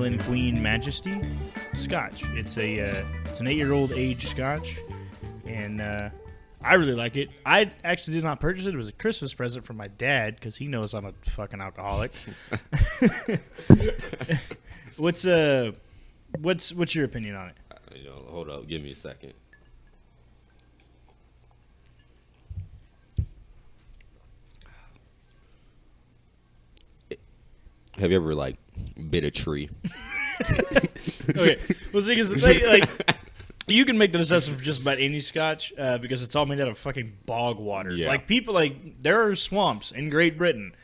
Highland Queen Majesty Scotch. It's an 8-year-old aged Scotch, and I really like it. I actually did not purchase it. It was a Christmas present from my dad because he knows I'm a fucking alcoholic. What's your opinion on it? Hold up, give me a second. Have you ever bit a tree? Okay, well, see, because the thing, you can make the assessment for just about any Scotch because it's all made out of fucking bog water. Yeah. There are swamps in Great Britain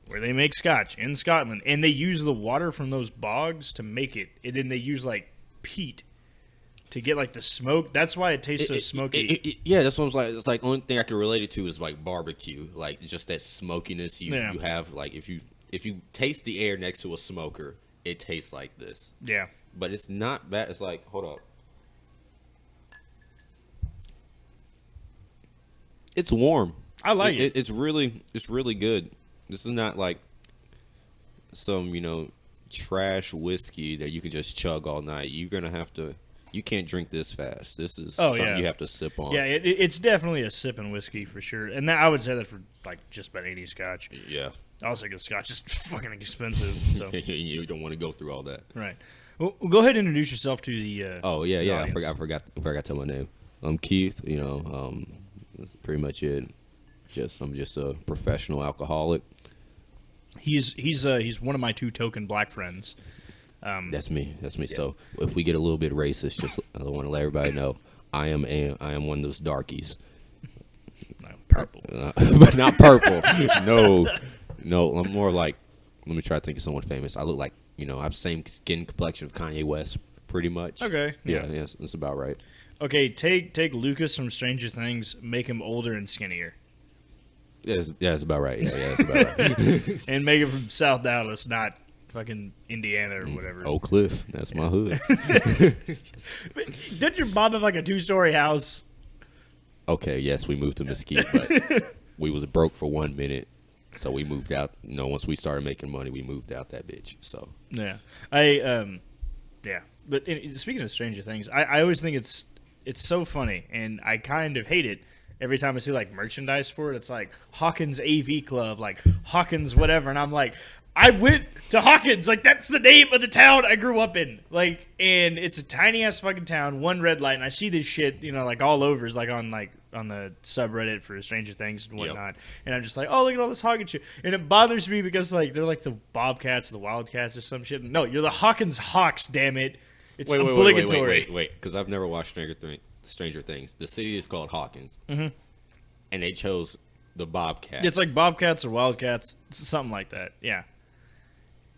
where they make Scotch in Scotland, and they use the water from those bogs to make it, and then they use peat to get the smoke. That's why it tastes so smoky. Yeah, that's what I was like. It's only thing I can relate it to is barbecue, just that smokiness you have. If you taste the air next to a smoker, it tastes like this. Yeah, but it's not bad. It's hold up. It's warm. I like it. It's really good. This is not some trash whiskey that you can just chug all night. You're gonna have to. You can't drink this fast. This is something you have to sip on. Yeah, it's definitely a sipping whiskey for sure. And I would say that for just about any Scotch. Yeah. Also, because Scotch is fucking expensive. So you don't want to go through all that. Right. Well, go ahead and introduce yourself to the. The audience. I forgot to tell my name. I'm Keith. That's pretty much it. I'm just a professional alcoholic. He's one of my 2 token black friends. That's me. Yeah. So Yeah. if we get a little bit racist, I want to let everybody know I am one of those darkies. No, purple, but not purple. No. I'm more let me try to think of someone famous. I look I have the same skin complexion of Kanye West, pretty much. Okay. Yeah, that's about right. Okay, take Lucas from Stranger Things, make him older and skinnier. Yeah, that's about right. Yeah, that's about right. And make him from South Dallas, not fucking Indiana or whatever. Oak Cliff, that's my hood. Did your mom have a 2-story house? Okay, yes, we moved to Mesquite, but we was broke for 1 minute, so we moved out. Once we started making money, we moved out that bitch. So yeah, yeah. But speaking of Stranger Things, I always think it's so funny, and I kind of hate it every time I see merchandise for it. It's Hawkins AV Club, Hawkins whatever, and I'm I went to Hawkins. That's the name of the town I grew up in. And it's a tiny ass fucking town, one red light, and I see this shit, all over. It's on the subreddit for Stranger Things and whatnot. Yep. And I'm just oh, look at all this Hawkins shit. And it bothers me because they're the Bobcats, the Wildcats or some shit. No, you're the Hawkins Hawks, damn it. It's obligatory. Wait, because I've never watched Stranger Things. The city is called Hawkins. Mm-hmm. And they chose the Bobcats. It's Bobcats or Wildcats, something like that. Yeah.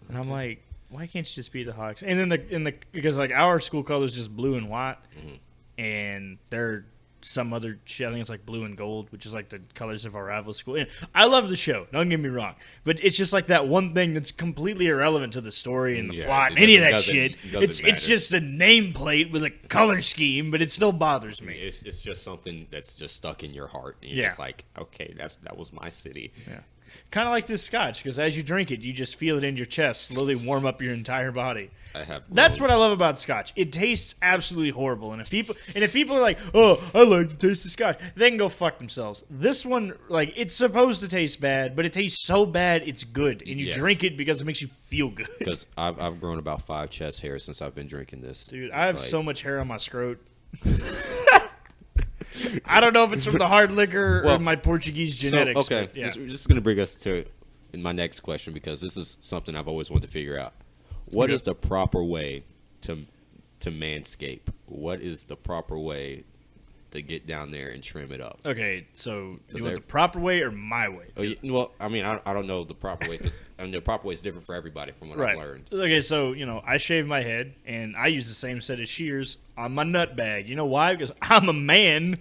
And I'm why can't you just be the Hawks? And then because our school color is just blue and white, and they're some other shit. I think it's blue and gold, which is the colors of our rival school. And I love the show. Don't get me wrong, but it's just that one thing that's completely irrelevant to the story and the plot and any of that shit. It's just a nameplate with a color scheme, but it still bothers me. It's just something that's just stuck in your heart. And you're just okay, that was my city. Yeah. Kind of like this Scotch, because as you drink it, you just feel it in your chest slowly warm up your entire body. That's what I love about Scotch. It tastes absolutely horrible, and if people are "Oh, I like the taste of Scotch," they can go fuck themselves. This one, it's supposed to taste bad, but it tastes so bad it's good, and you drink it because it makes you feel good. Because I've grown about 5 chest hairs since I've been drinking this. Dude, I have so much hair on my scrot. I don't know if it's from the hard liquor or my Portuguese genetics. So, okay, this is going to bring us to my next question, because this is something I've always wanted to figure out. What is the proper way to manscape? What is the proper way to get down there and trim it up? Okay, so you want the proper way or my way? Well, I mean, I don't know the proper way. The proper way is different for everybody from what I've learned. Okay, so, I shave my head, and I use the same set of shears on my nut bag. You know why? Because I'm a man,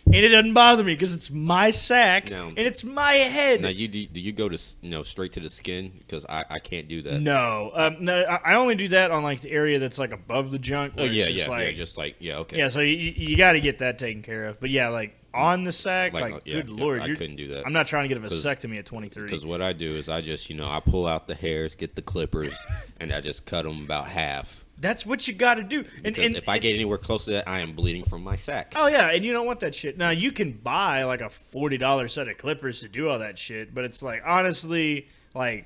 and it doesn't bother me because it's my sack, and it's my head. Now, do you go to straight to the skin? Because I can't do that. No, I only do that on the area that's above the junk. Okay. Yeah. So you got to get that taken care of. But yeah, on the sack, yeah, good lord, I couldn't do that. I'm not trying to get a vasectomy at 23. Because what I do is I just, I pull out the hairs, get the clippers, and I just cut them about half. That's what you got to do. Because if I get anywhere close to that, I am bleeding from my sack. Oh, yeah, and you don't want that shit. Now, you can buy, like, a $40 set of clippers to do all that shit, but it's, like, honestly, like,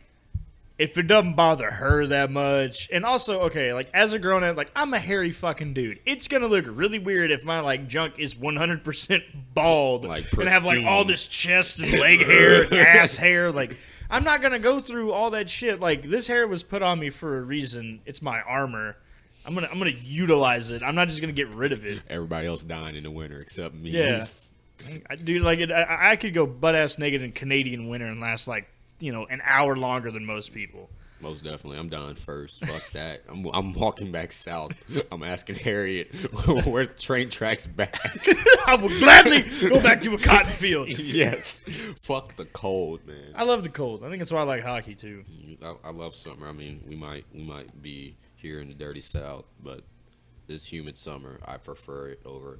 if it doesn't bother her that much, and also, okay, like, as a grown-up, like, I'm a hairy fucking dude. It's gonna look really weird if my, like, junk is 100% bald and have, like, all this chest and leg hair and ass hair, like... I'm not gonna go through all that shit. Like, this hair was put on me for a reason. It's my armor. I'm gonna utilize it. I'm not just gonna get rid of it. Everybody else dying in the winter except me. Yeah, dude. Like, I could go butt ass naked in Canadian winter and last like an hour longer than most people. Most definitely. I'm dying first. Fuck that. I'm walking back south. I'm asking Harriet where the train tracks back. I will gladly go back to a cotton field. Yes. Fuck the cold, man. I love the cold. I think that's why I like hockey too. I love summer. I mean, we might be here in the dirty south, but this humid summer, I prefer it over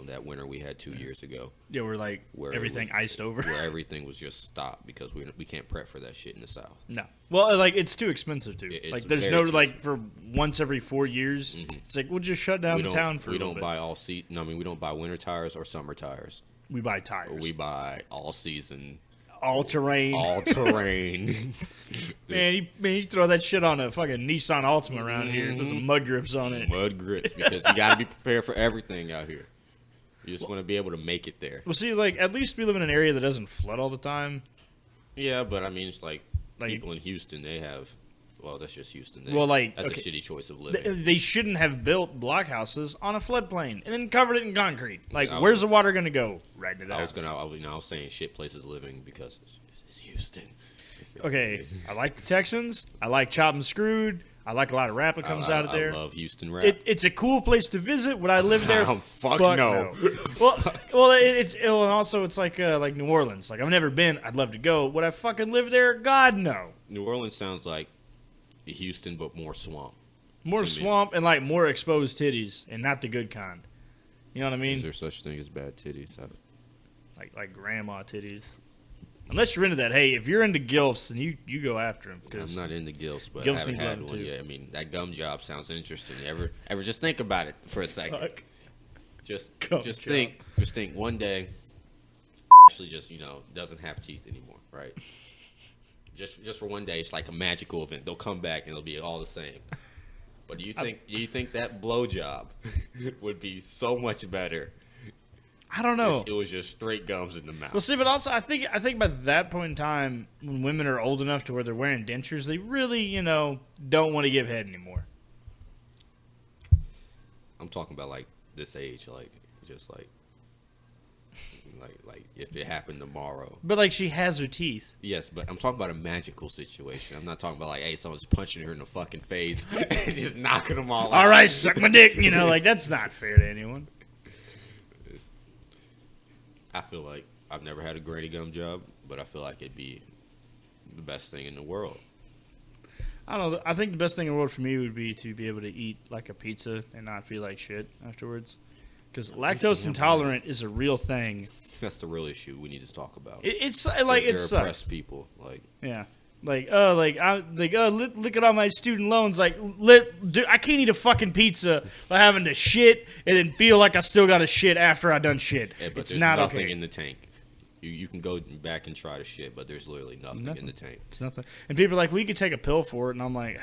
that winter we had 2 years ago. Yeah, where everything iced over. Where everything was just stopped because we can't prep for that shit in the South. No. Well, like, it's too expensive, too. Like, there's no, like, for once every 4 years, it's like, we'll just shut down the town for a little bit. We don't buy winter tires or summer tires. We buy tires. We buy all season. All terrain. All terrain. Man, you throw that shit on a fucking Nissan Altima around here. There's some mud grips on it. Mud grips, because you got to be prepared for everything out here. You just want to be able to make it there. Well, see, like, at least we live in an area that doesn't flood all the time. Yeah, but I mean, it's like people in Houston, they have. Well, that's just Houston. That's a shitty choice of living. They shouldn't have built blockhouses on a floodplain and then covered it in concrete. Like, where's the water going to go? Right into the house. I was saying shit places living because it's Houston. Okay, I like the Texans. I like Chopped and Screwed. I like a lot of rap that comes out of there. I love Houston rap. It's a cool place to visit. Would I live there? Fuck no. Well, and also it's like New Orleans. Like, I've never been. I'd love to go. Would I fucking live there? God, no. New Orleans sounds like Houston, but more swamp. More swamp and like more exposed titties, and not the good kind. You know what I mean? Is there such thing as bad titties? Like grandma titties. Unless you're into that. Hey, if you're into gilfs, then you go after them. I'm not into gilfs, but I haven't had one yet. I mean, that gum job sounds interesting. Ever just think about it for a second. Fuck. Just think one day actually just doesn't have teeth anymore, right? Just for one day, it's like a magical event. They'll come back and it'll be all the same. But do you think that blowjob would be so much better? I don't know. It was just straight gums in the mouth. Well, see, but also I think by that point in time, when women are old enough to where they're wearing dentures, they really don't want to give head anymore. I'm talking about like this age, like just like if it happened tomorrow. But like she has her teeth. Yes, but I'm talking about a magical situation. I'm not talking about like, hey, someone's punching her in the fucking face and just knocking them all out. All right, suck my dick. Like that's not fair to anyone. I feel like I've never had a granny gum job, but I feel like it'd be the best thing in the world. I don't know. I think the best thing in the world for me would be to be able to eat like a pizza and not feel like shit afterwards. Because lactose intolerant is a real thing. That's the real issue we need to talk about. It's like it sucks. Oppressed people, like yeah, look at all my student loans. Like, dude, I can't eat a fucking pizza by having to shit and then feel like I still got to shit after I done shit. Yeah, but it's there's not nothing okay. in the tank. You can go back and try to shit, but there's literally nothing in the tank. It's nothing. And people are like, we could take a pill for it, and I'm like,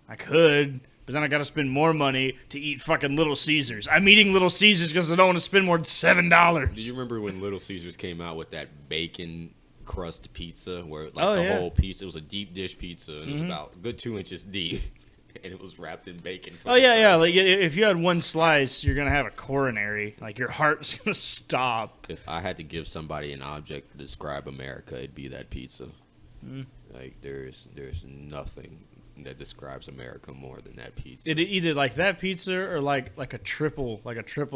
I could. But then I got to spend more money to eat fucking Little Caesars. I'm eating Little Caesars because I don't want to spend more than $7. Do you remember when Little Caesars came out with that bacon crust pizza where whole piece, it was a deep dish pizza and it was about a good 2 inches deep and it was wrapped in bacon. Yeah. Like if you had one slice, you're going to have a coronary. Like your heart's going to stop. If I had to give somebody an object to describe America, it'd be that pizza. Like there's nothing that describes America more than that pizza. It either like that pizza or like a triple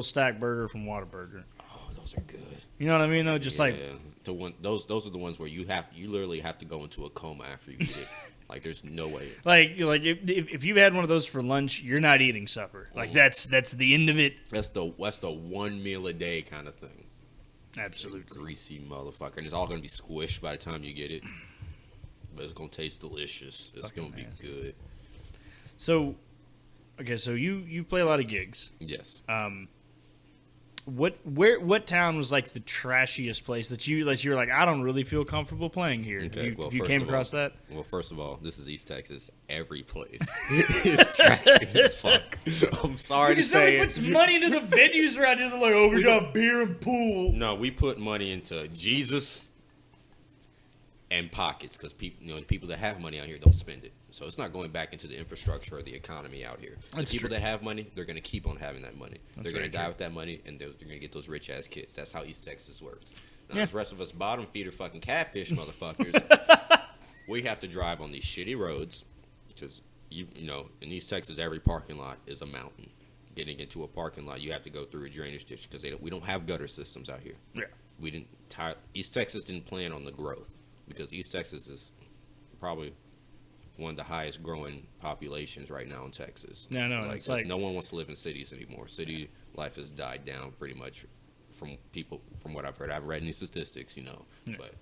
stack burger from Whataburger. Oh, those are good. You know what I mean? Though, just those are the ones where you literally have to go into a coma after you eat it. Like there's no way. Like if you had one of those for lunch, you're not eating supper. Like that's the end of it. That's the one meal a day kind of thing. Absolutely. Greasy motherfucker. And it's all going to be squished by the time you get it. But it's going to taste delicious. It's going to be good. So, okay, so you play a lot of gigs. Yes. What town was like the trashiest place that you were like, I don't really feel comfortable playing here? Okay, you came across that? Well, first of all, this is East Texas. Every place is trashy as fuck. I'm sorry to say it. Puts money into the venues around here. They're like, oh, we got beer and pool. No, we put money into Jesus and pockets because people, the people that have money out here don't spend it. So it's not going back into the infrastructure or the economy out here. The people that have money, they're going to keep on having that money. They're going to die with that money, and they're going to get those rich ass kids. That's how East Texas works. Now, the rest of us bottom feeder fucking catfish motherfuckers, we have to drive on these shitty roads because in East Texas, every parking lot is a mountain. Getting into a parking lot, you have to go through a drainage ditch because we don't have gutter systems out here. Yeah, East Texas didn't plan on the growth because East Texas is probably one of the highest growing populations right now in Texas. No, no one wants to live in cities anymore. City life has died down pretty much from what I've heard. I haven't read any statistics, but.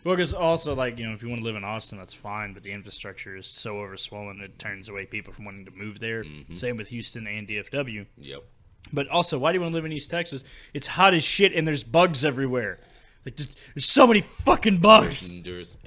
Well, because also, if you want to live in Austin, that's fine, but the infrastructure is so overswollen it turns away people from wanting to move there. Mm-hmm. Same with Houston and DFW. Yep. But also, why do you want to live in East Texas? It's hot as shit and there's bugs everywhere. There's so many fucking bugs. There's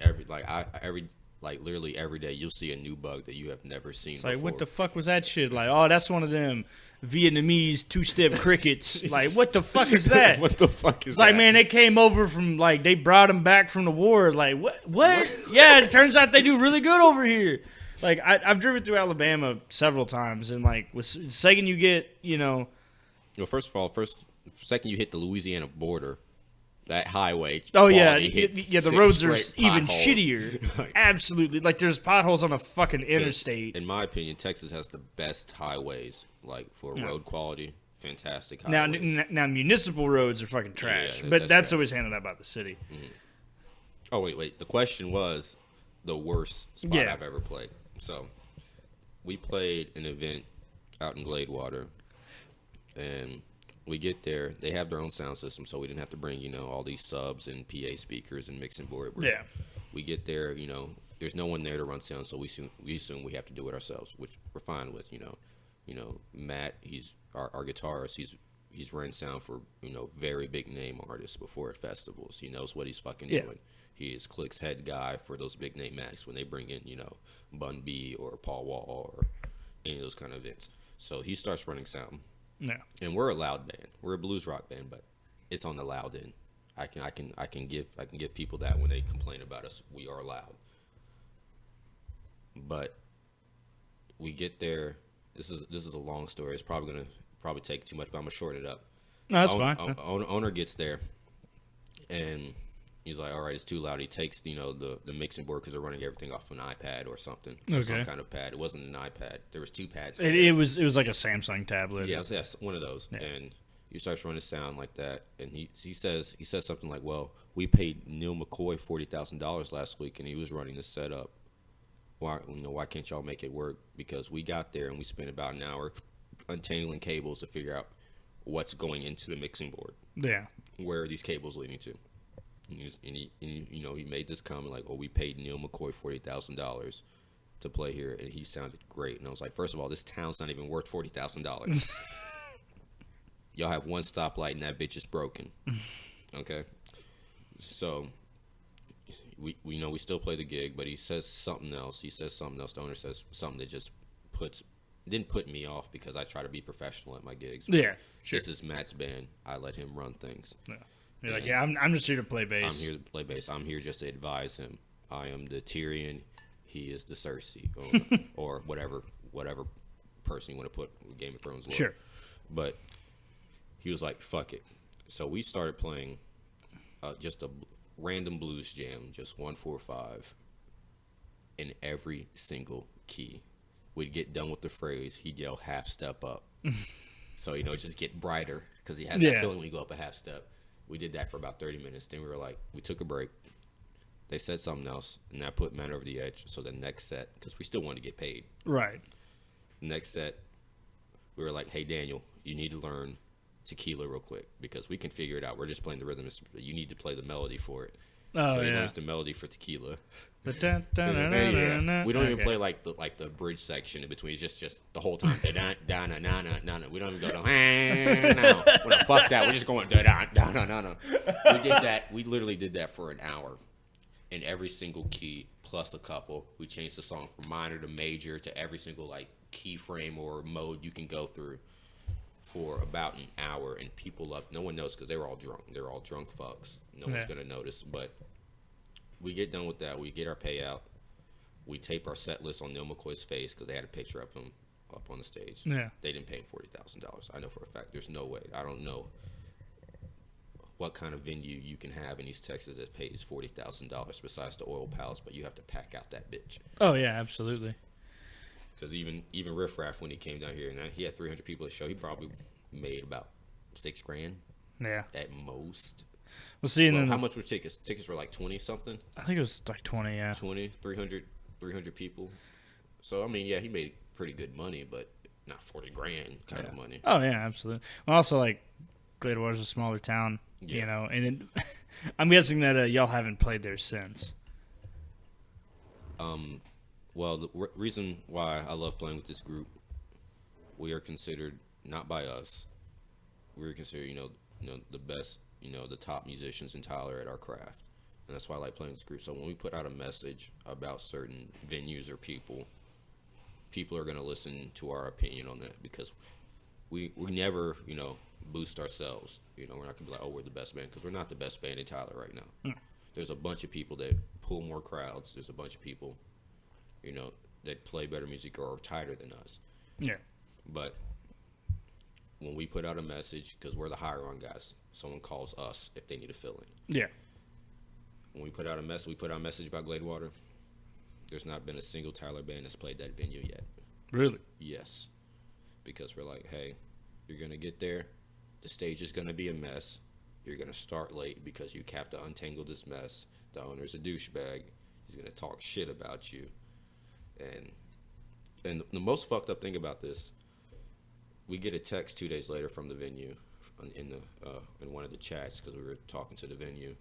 literally every day you'll see a new bug that you have never seen before. What the fuck was that shit? That's one of them Vietnamese two-step crickets. What the fuck is that? What the fuck is that? Man, they came over from, they brought them back from the war. What? Yeah, it turns out they do really good over here. I've driven through Alabama several times, and, with second you get, Well, first of all, second you hit the Louisiana border, that highway. Oh yeah, the roads are even shittier. Absolutely, there's potholes on a fucking interstate. In my opinion, Texas has the best highways, for road quality. Fantastic highways. Now municipal roads are fucking trash, but that's always handled out by the city. Mm-hmm. Oh wait. The question was the worst spot I've ever played. So we played an event out in Gladewater, and we get there. They have their own sound system, so we didn't have to bring, all these subs and PA speakers and mixing board. We get there, there's no one there to run sound, so we assume we have to do it ourselves, which we're fine with. Matt, he's our guitarist. He's run sound for very big name artists before at festivals. He knows what he's fucking doing. He is Click's head guy for those big name acts when they bring in Bun B or Paul Wall or any of those kind of events. So he starts running sound. Yeah. And we're a loud band. We're a blues rock band, but it's on the loud end. I can give people that when they complain about us. We are loud. But we get there. This is a long story. It's probably gonna take too much, but I'm gonna short it up. No, that's fine. Owner gets there, and he's like, "All right, it's too loud." He takes the mixing board because they're running everything off an iPad or something, or some kind of pad. It wasn't an iPad. There was two pads. It was like a Samsung tablet. Yeah, one of those. Yeah. And he starts running sound like that, and he says something like, "Well, we paid Neil McCoy $40,000 last week, and he was running this setup. Why can't y'all make it work? Because we got there and we spent about an hour untangling cables to figure out what's going into the mixing board. Yeah, where are these cables leading to?" And he made this comment like, "Oh, we paid Neil McCoy $40,000 to play here, and he sounded great." And I was like, first of all, this town's not even worth $40,000. Y'all have one stoplight, and that bitch is broken. Okay, so we still play the gig, but he says something else. The owner says something that just didn't put me off because I try to be professional at my gigs. Yeah, sure. This is Matt's band. I let him run things. Yeah. You're like, I'm just here to play bass. I'm here to play bass. I'm here just to advise him. I am the Tyrion. He is the Cersei, or whatever person you want to put Game of Thrones. Sure. But he was like, "Fuck it." So we started playing just a random blues jam, just 1-4-5, in every single key. We'd get done with the phrase. He'd yell half step up. So just get brighter because he has that feeling when you go up a half step. We did that for about 30 minutes. Then we took a break. They said something else, and that put Matt over the edge. So the next set, because we still wanted to get paid. Right. Next set, we were like, "Hey, Daniel, you need to learn tequila real quick because we can figure it out. We're just playing the rhythm. You need to play the melody for it. Oh, so yeah. he learns the melody for tequila. We We don't even play like the bridge section in between. It's just the whole time. We don't even go no. Fuck that. We're just going no. We did that. We literally did that for an hour, in every single key plus a couple. We changed the song from minor to major to every single like key frame or mode you can go through for about an hour, and people up. No one knows because they were all drunk. They're all drunk fucks. No one's gonna notice, but. We get done with that. We get our payout. We tape our set list on Neil McCoy's face because they had a picture of him up on the stage. Yeah. They didn't pay him $40,000. I know for a fact. There's no way. I don't know what kind of venue you can have in East Texas that pays $40,000 besides the Oil Palace, but you have to pack out that bitch. Oh, yeah, absolutely. Because even Riff Raff, when he came down here, and he had 300 people at the show, he probably made about $6,000. Yeah. At most. Well, see, and then how much were tickets? Tickets were like 20 something. I think it was like 20. Yeah. 20, 300 people. So I mean, yeah, he made pretty good money, but not $40,000 kind of money. Oh yeah, absolutely. Well, also like Gladewater's a smaller town, you know, and then, I'm guessing that y'all haven't played there since. Well, the reason why I love playing with this group, we are considered not by us. We're considered, you know, the best. The top musicians in Tyler at our craft. And that's why I like playing this group. So when we put out a message about certain venues or people are going to listen to our opinion on that because we never, boost ourselves. We're not going to be like, oh, we're the best band because we're not the best band in Tyler right now. There's a bunch of people that pull more crowds. There's a bunch of people, that play better music or are tighter than us. Yeah. But when we put out a message, because we're the hire-on guys, someone calls us if they need a fill-in. Yeah. When we put out a message, a message about Gladewater. There's not been a single Tyler band that's played that venue yet. Really? Yes. Because we're like, hey, you're going to get there. The stage is going to be a mess. You're going to start late because you have to untangle this mess. The owner's a douchebag. He's going to talk shit about you. And the most fucked up thing about this, we get a text 2 days later from the venue in one of the chats because we were talking to the venue,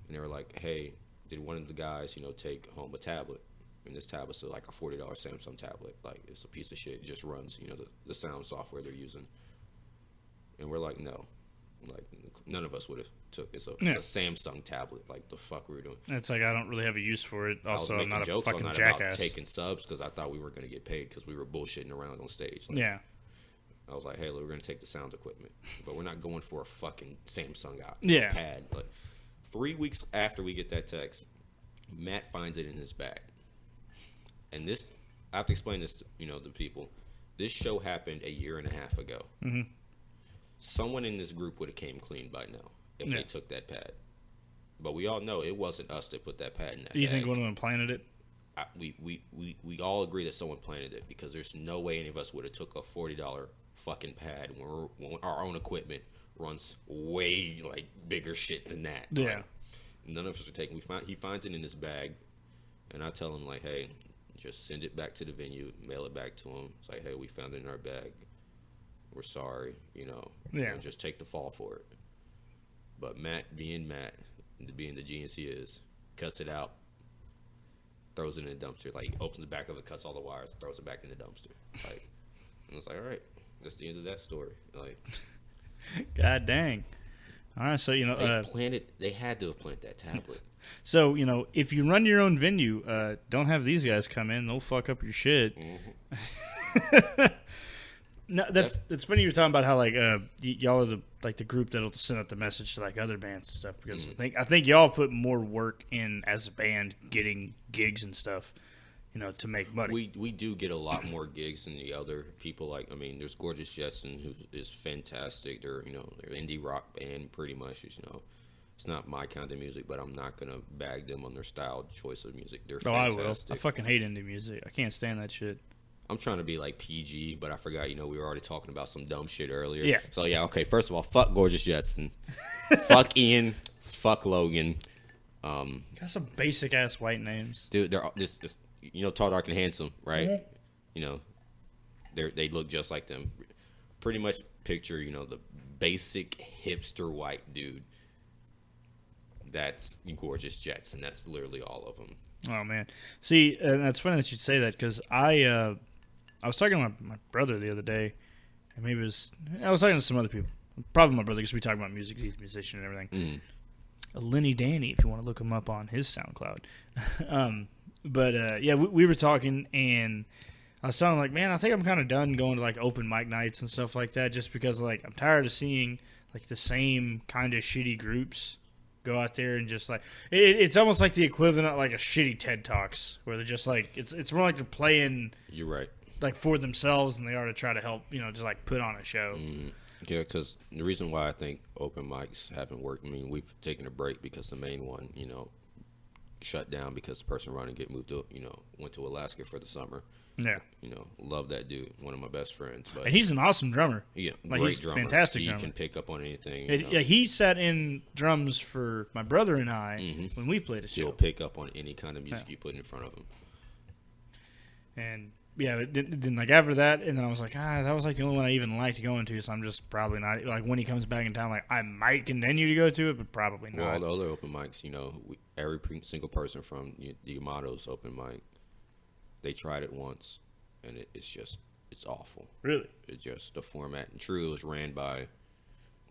and they were like, "Hey, did one of the guys, take home a tablet?" And this tablet's like a $40 Samsung tablet. Like it's a piece of shit. It just runs, the sound software they're using. And we're like, no, like none of us would have took. It's a Samsung tablet. Like the fuck we were doing. It's like I don't really have a use for it. Also, I was I'm making not jokes a fucking on that jackass. about taking subs because I thought we were going to get paid because we were bullshitting around on stage. Like, yeah. I was like, hey, look, we're going to take the sound equipment, but we're not going for a fucking Samsung pad. But 3 weeks after we get that text, Matt finds it in his bag. And this, I have to explain this to, the people. This show happened a year and a half ago. Mm-hmm. Someone in this group would have came clean by now if they took that pad. But we all know it wasn't us that put that pad in that bag. You think one of them planted it? We all agree that someone planted it because there's no way any of us would have took a $40 fucking pad when our own equipment runs way like bigger shit than that. Yeah. Like, none of us are taking. He finds it in his bag, and I tell him like, hey, just send it back to the venue, mail it back to him. It's like, hey, we found it in our bag. We're sorry, just take the fall for it. But Matt, being the GNC is, cuts it out. Throws it in the dumpster. Like, he opens the back of it, cuts all the wires, throws it back in the dumpster. Like, and it's like, all right, that's the end of that story. Like, God dang. All right, so, they had to have planted that tablet. So, if you run your own venue, don't have these guys come in. They'll fuck up your shit. Mm-hmm. No, it's funny you were talking about how, like, y'all are the group that'll send out the message to, like, other bands and stuff. Because I think y'all put more work in as a band getting gigs and stuff, to make money. We do get a lot more gigs than the other people. Like, I mean, there's Gorgeous Jetson, who is fantastic. They're, they're an indie rock band pretty much. It's not my kind of music, but I'm not going to bag them on their style choice of music. They're fantastic. I will. I fucking hate indie music. I can't stand that shit. I'm trying to be like PG, but I forgot, we were already talking about some dumb shit earlier. Yeah. So, yeah, okay, first of all, fuck Gorgeous Jetson. Fuck Ian. Fuck Logan. Got some basic-ass white names. Dude, they're this Tall, Dark, and Handsome, right? Mm-hmm. They look just like them. Pretty much picture, the basic hipster white dude that's gorgeous jets, and that's literally all of them. Oh man, see, and that's funny that you say that because I was talking to my brother the other day, and maybe I was talking to some other people. Probably my brother because we talk about music. He's a musician and everything. Lenny Danny, if you want to look him up on his SoundCloud. Yeah, we were talking, and I was telling him, like, man, I think I'm kind of done going to, like, open mic nights and stuff like that just because, like, I'm tired of seeing, like, the same kind of shitty groups go out there and just, like, it's almost like the equivalent of, like, a shitty TED Talks where they're just, like, it's more like they're playing, You're right, like, for themselves than they are to try to help, just, like, put on a show. Yeah, because the reason why I think open mics haven't worked, I mean, we've taken a break because the main one, shut down because the person running moved to, went to Alaska for the summer. Yeah. Love that dude. One of my best friends. But and he's an awesome drummer. Yeah, like, great he's drummer. Fantastic He drummer. can pick up on anything. Yeah, he sat in drums for my brother and I when we played a show. He'll pick up on any kind of music you put in front of him. And yeah, then like after that, and then I was like, that was like the only one I even liked going to, so I'm just probably not, like when he comes back in town, like I might continue to go to it, but probably not. Well, all the other open mics, every single person from the Amato's open mic, they tried it once, and it's awful. Really? It's just the format. And true, it was ran by,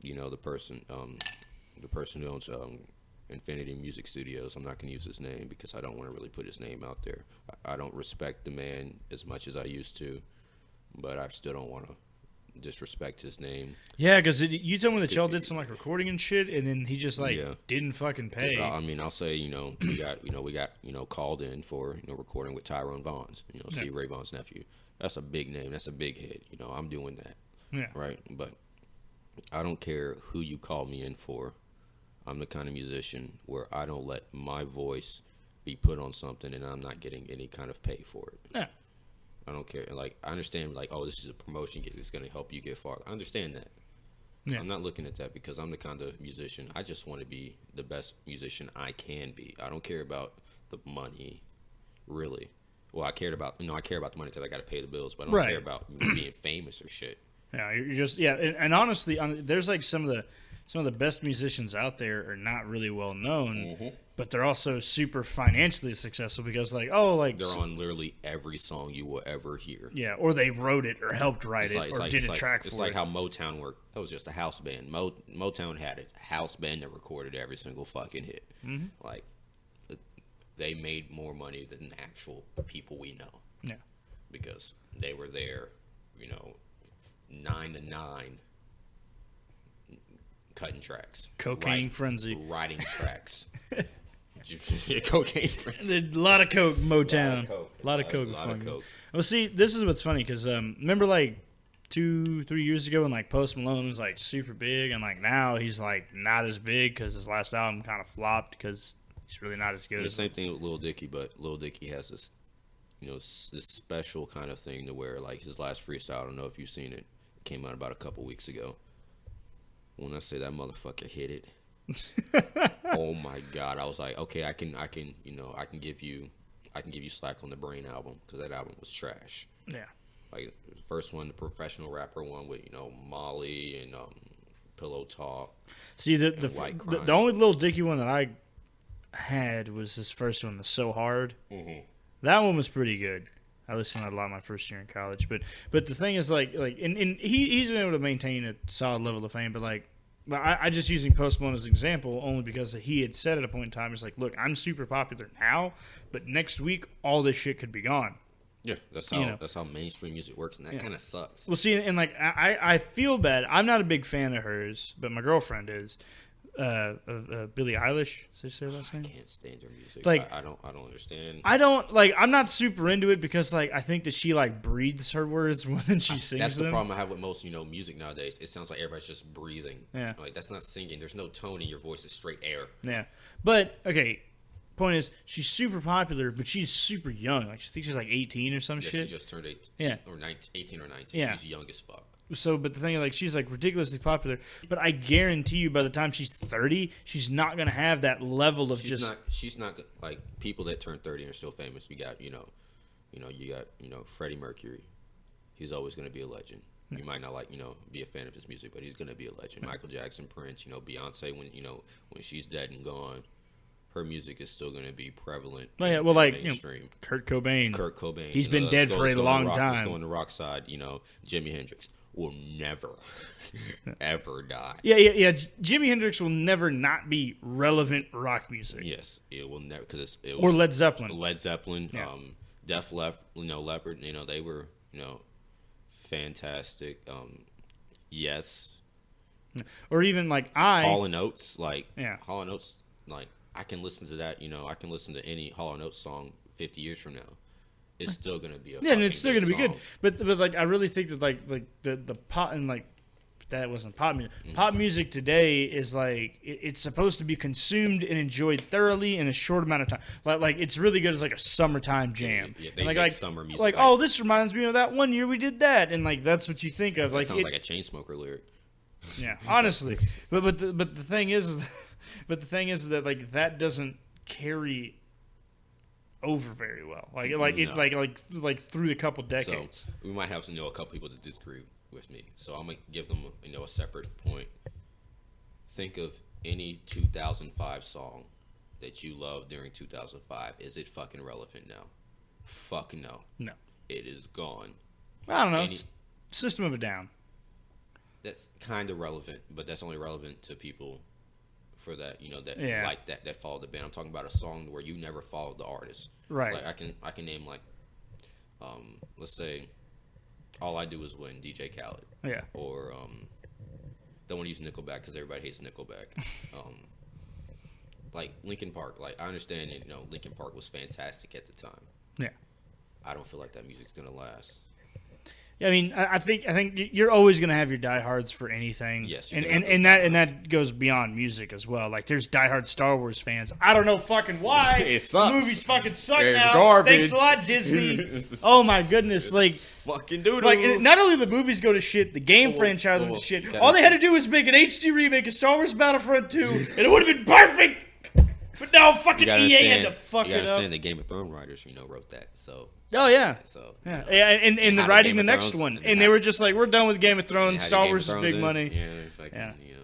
the person who owns Infinity Music Studios. I'm not going to use his name because I don't want to really put his name out there. I don't respect the man as much as I used to, but I still don't want to disrespect his name. Yeah, because you told me that y'all did some like recording and shit, and then he just didn't fucking pay. I mean, I'll say we got called in for recording with Tyrone Vaughn's, Steve Ray Vaughn's nephew. That's a big name. That's a big hit. I'm doing that. Yeah. Right. But I don't care who you call me in for. I'm the kind of musician where I don't let my voice be put on something and I'm not getting any kind of pay for it. Yeah. I don't care. Like, I understand, like, oh, this is a promotion gig that's going to help you get far. I understand that. Yeah. I'm not looking at that because I'm the kind of musician, I just want to be the best musician I can be. I don't care about the money, really. Well, I care about the money because I got to pay the bills, but I don't care about being famous or shit. Yeah, you're just, and honestly, there's like some of the best musicians out there are not really well known, but they're also super financially successful because they're on literally every song you will ever hear. Yeah, or they wrote it or helped write it or did a track for it. It's like how Motown worked. That was just a house band. Motown had a house band that recorded every single fucking hit. Like, they made more money than the actual people we know. Yeah, because they were there, 9 to 9. Cutting tracks. Cocaine frenzy. Writing tracks. Cocaine frenzy. A lot of coke, Motown. A lot of coke. Well, see, this is what's funny, because remember, like, 2-3 years ago when, like, Post Malone was, like, super big, and, like, now he's, like, not as big because his last album kind of flopped because he's really not as good. And the same thing with Lil Dicky, but Lil Dicky has this, this special kind of thing to where, like, his last freestyle, I don't know if you've seen it, it came out about a couple weeks ago. When I say that motherfucker hit it, oh my god! I was like, okay, I can give you slack on the Brain album because that album was trash. Yeah, like the first one, the professional rapper one with Molly and Pillow Talk. See, the only Lil Dicky one that I had was his first one, the So Hard. That one was pretty good. I listened to that a lot my first year in college, but the thing is, like, and he's been able to maintain a solid level of fame, but like, I just using Post Malone as an example only because he had said at a point in time, he's like, look, I'm super popular now, but next week all this shit could be gone. Yeah, that's how mainstream music works, and that kind of sucks. Well, see, and like I feel bad. I'm not a big fan of hers, but my girlfriend is. Of Billie Eilish. Is that her last name? I can't stand her music. Like, I don't understand. I'm not super into it because, like, I think that she, like, breathes her words more than she sings That's the them. problem I have with most, music nowadays. It sounds like everybody's just breathing. Yeah. Like, that's not singing. There's no tone in your voice. It's straight air. Yeah. But, okay, point is, she's super popular, but she's super young. Like, I think she's, like, 18 or some shit. She just turned 18 or 19. Yeah. She's young as fuck. So, but the thing is, like, she's, like, ridiculously popular. But I guarantee you by the time she's 30, she's not going to have that level of She's not, like, people that turn 30 and are still famous. We got, you got Freddie Mercury. He's always going to be a legend. You might not be a fan of his music, but he's gonna be a legend. Michael Jackson, Prince, Beyonce. When she's dead and gone, her music is still gonna be prevalent. Oh, yeah, well, mainstream. Kurt Cobain. He's been dead for a long time. Let's go on the rock side. Jimi Hendrix will never, ever die. Yeah. Jimi Hendrix will never not be relevant rock music. Yes, it will never or Led Zeppelin. Yeah. Def Leppard. They were fantastic. Yes. Or even Hall and Oates. Yeah. Hall and Oates. I can listen to that. I can listen to any Hall and Oates song 50 years from now. It's still gonna be and it's still gonna be good. song. But I really think that the pop and that wasn't pop music. Mm-hmm. Pop music today is it's supposed to be consumed and enjoyed thoroughly in a short amount of time. It's really good as a summertime jam. Yeah, they make summer music. Oh, this reminds me of that one year we did that, and that's what you think of. That sounds like a Chainsmoker lyric. Yeah, honestly. but the thing is that that doesn't carry over very well. Through the couple decades. So we might have a couple people that disagree with me. So I'm gonna give them a separate point. Think of any 2005 song that you loved during 2005. Is it fucking relevant now? Fuck no. No. It is gone. I don't know. System of a Down. That's kind of relevant, but that's only relevant to people for that that followed the band. I'm talking about a song where you never followed the artist. Right. I can name let's say All I Do Is Win, DJ Khaled. Yeah. Or don't want to use Nickelback because everybody hates Nickelback. Linkin Park. I understand Linkin Park was fantastic at the time. Yeah. I don't feel like that music's gonna last. Yeah, I mean, I think you're always gonna have your diehards for anything. Yes, and that goes beyond music as well. There's diehard Star Wars fans. I don't know fucking why. It sucks. The movies fucking suck It's now. garbage. Thanks a lot, Disney. Oh my goodness, fucking doodle. Not only the movies go to shit, the game franchise went to shit. All they had to do was make an HD remake of Star Wars Battlefront 2, and it would have been perfect. But now fucking EA had to fuck it up. You understand the Game of Thrones writers, wrote that. So. Oh yeah. So. Yeah, and they're writing the next one, and they were just we're done with Game of Thrones. Star Wars is big money. Yeah,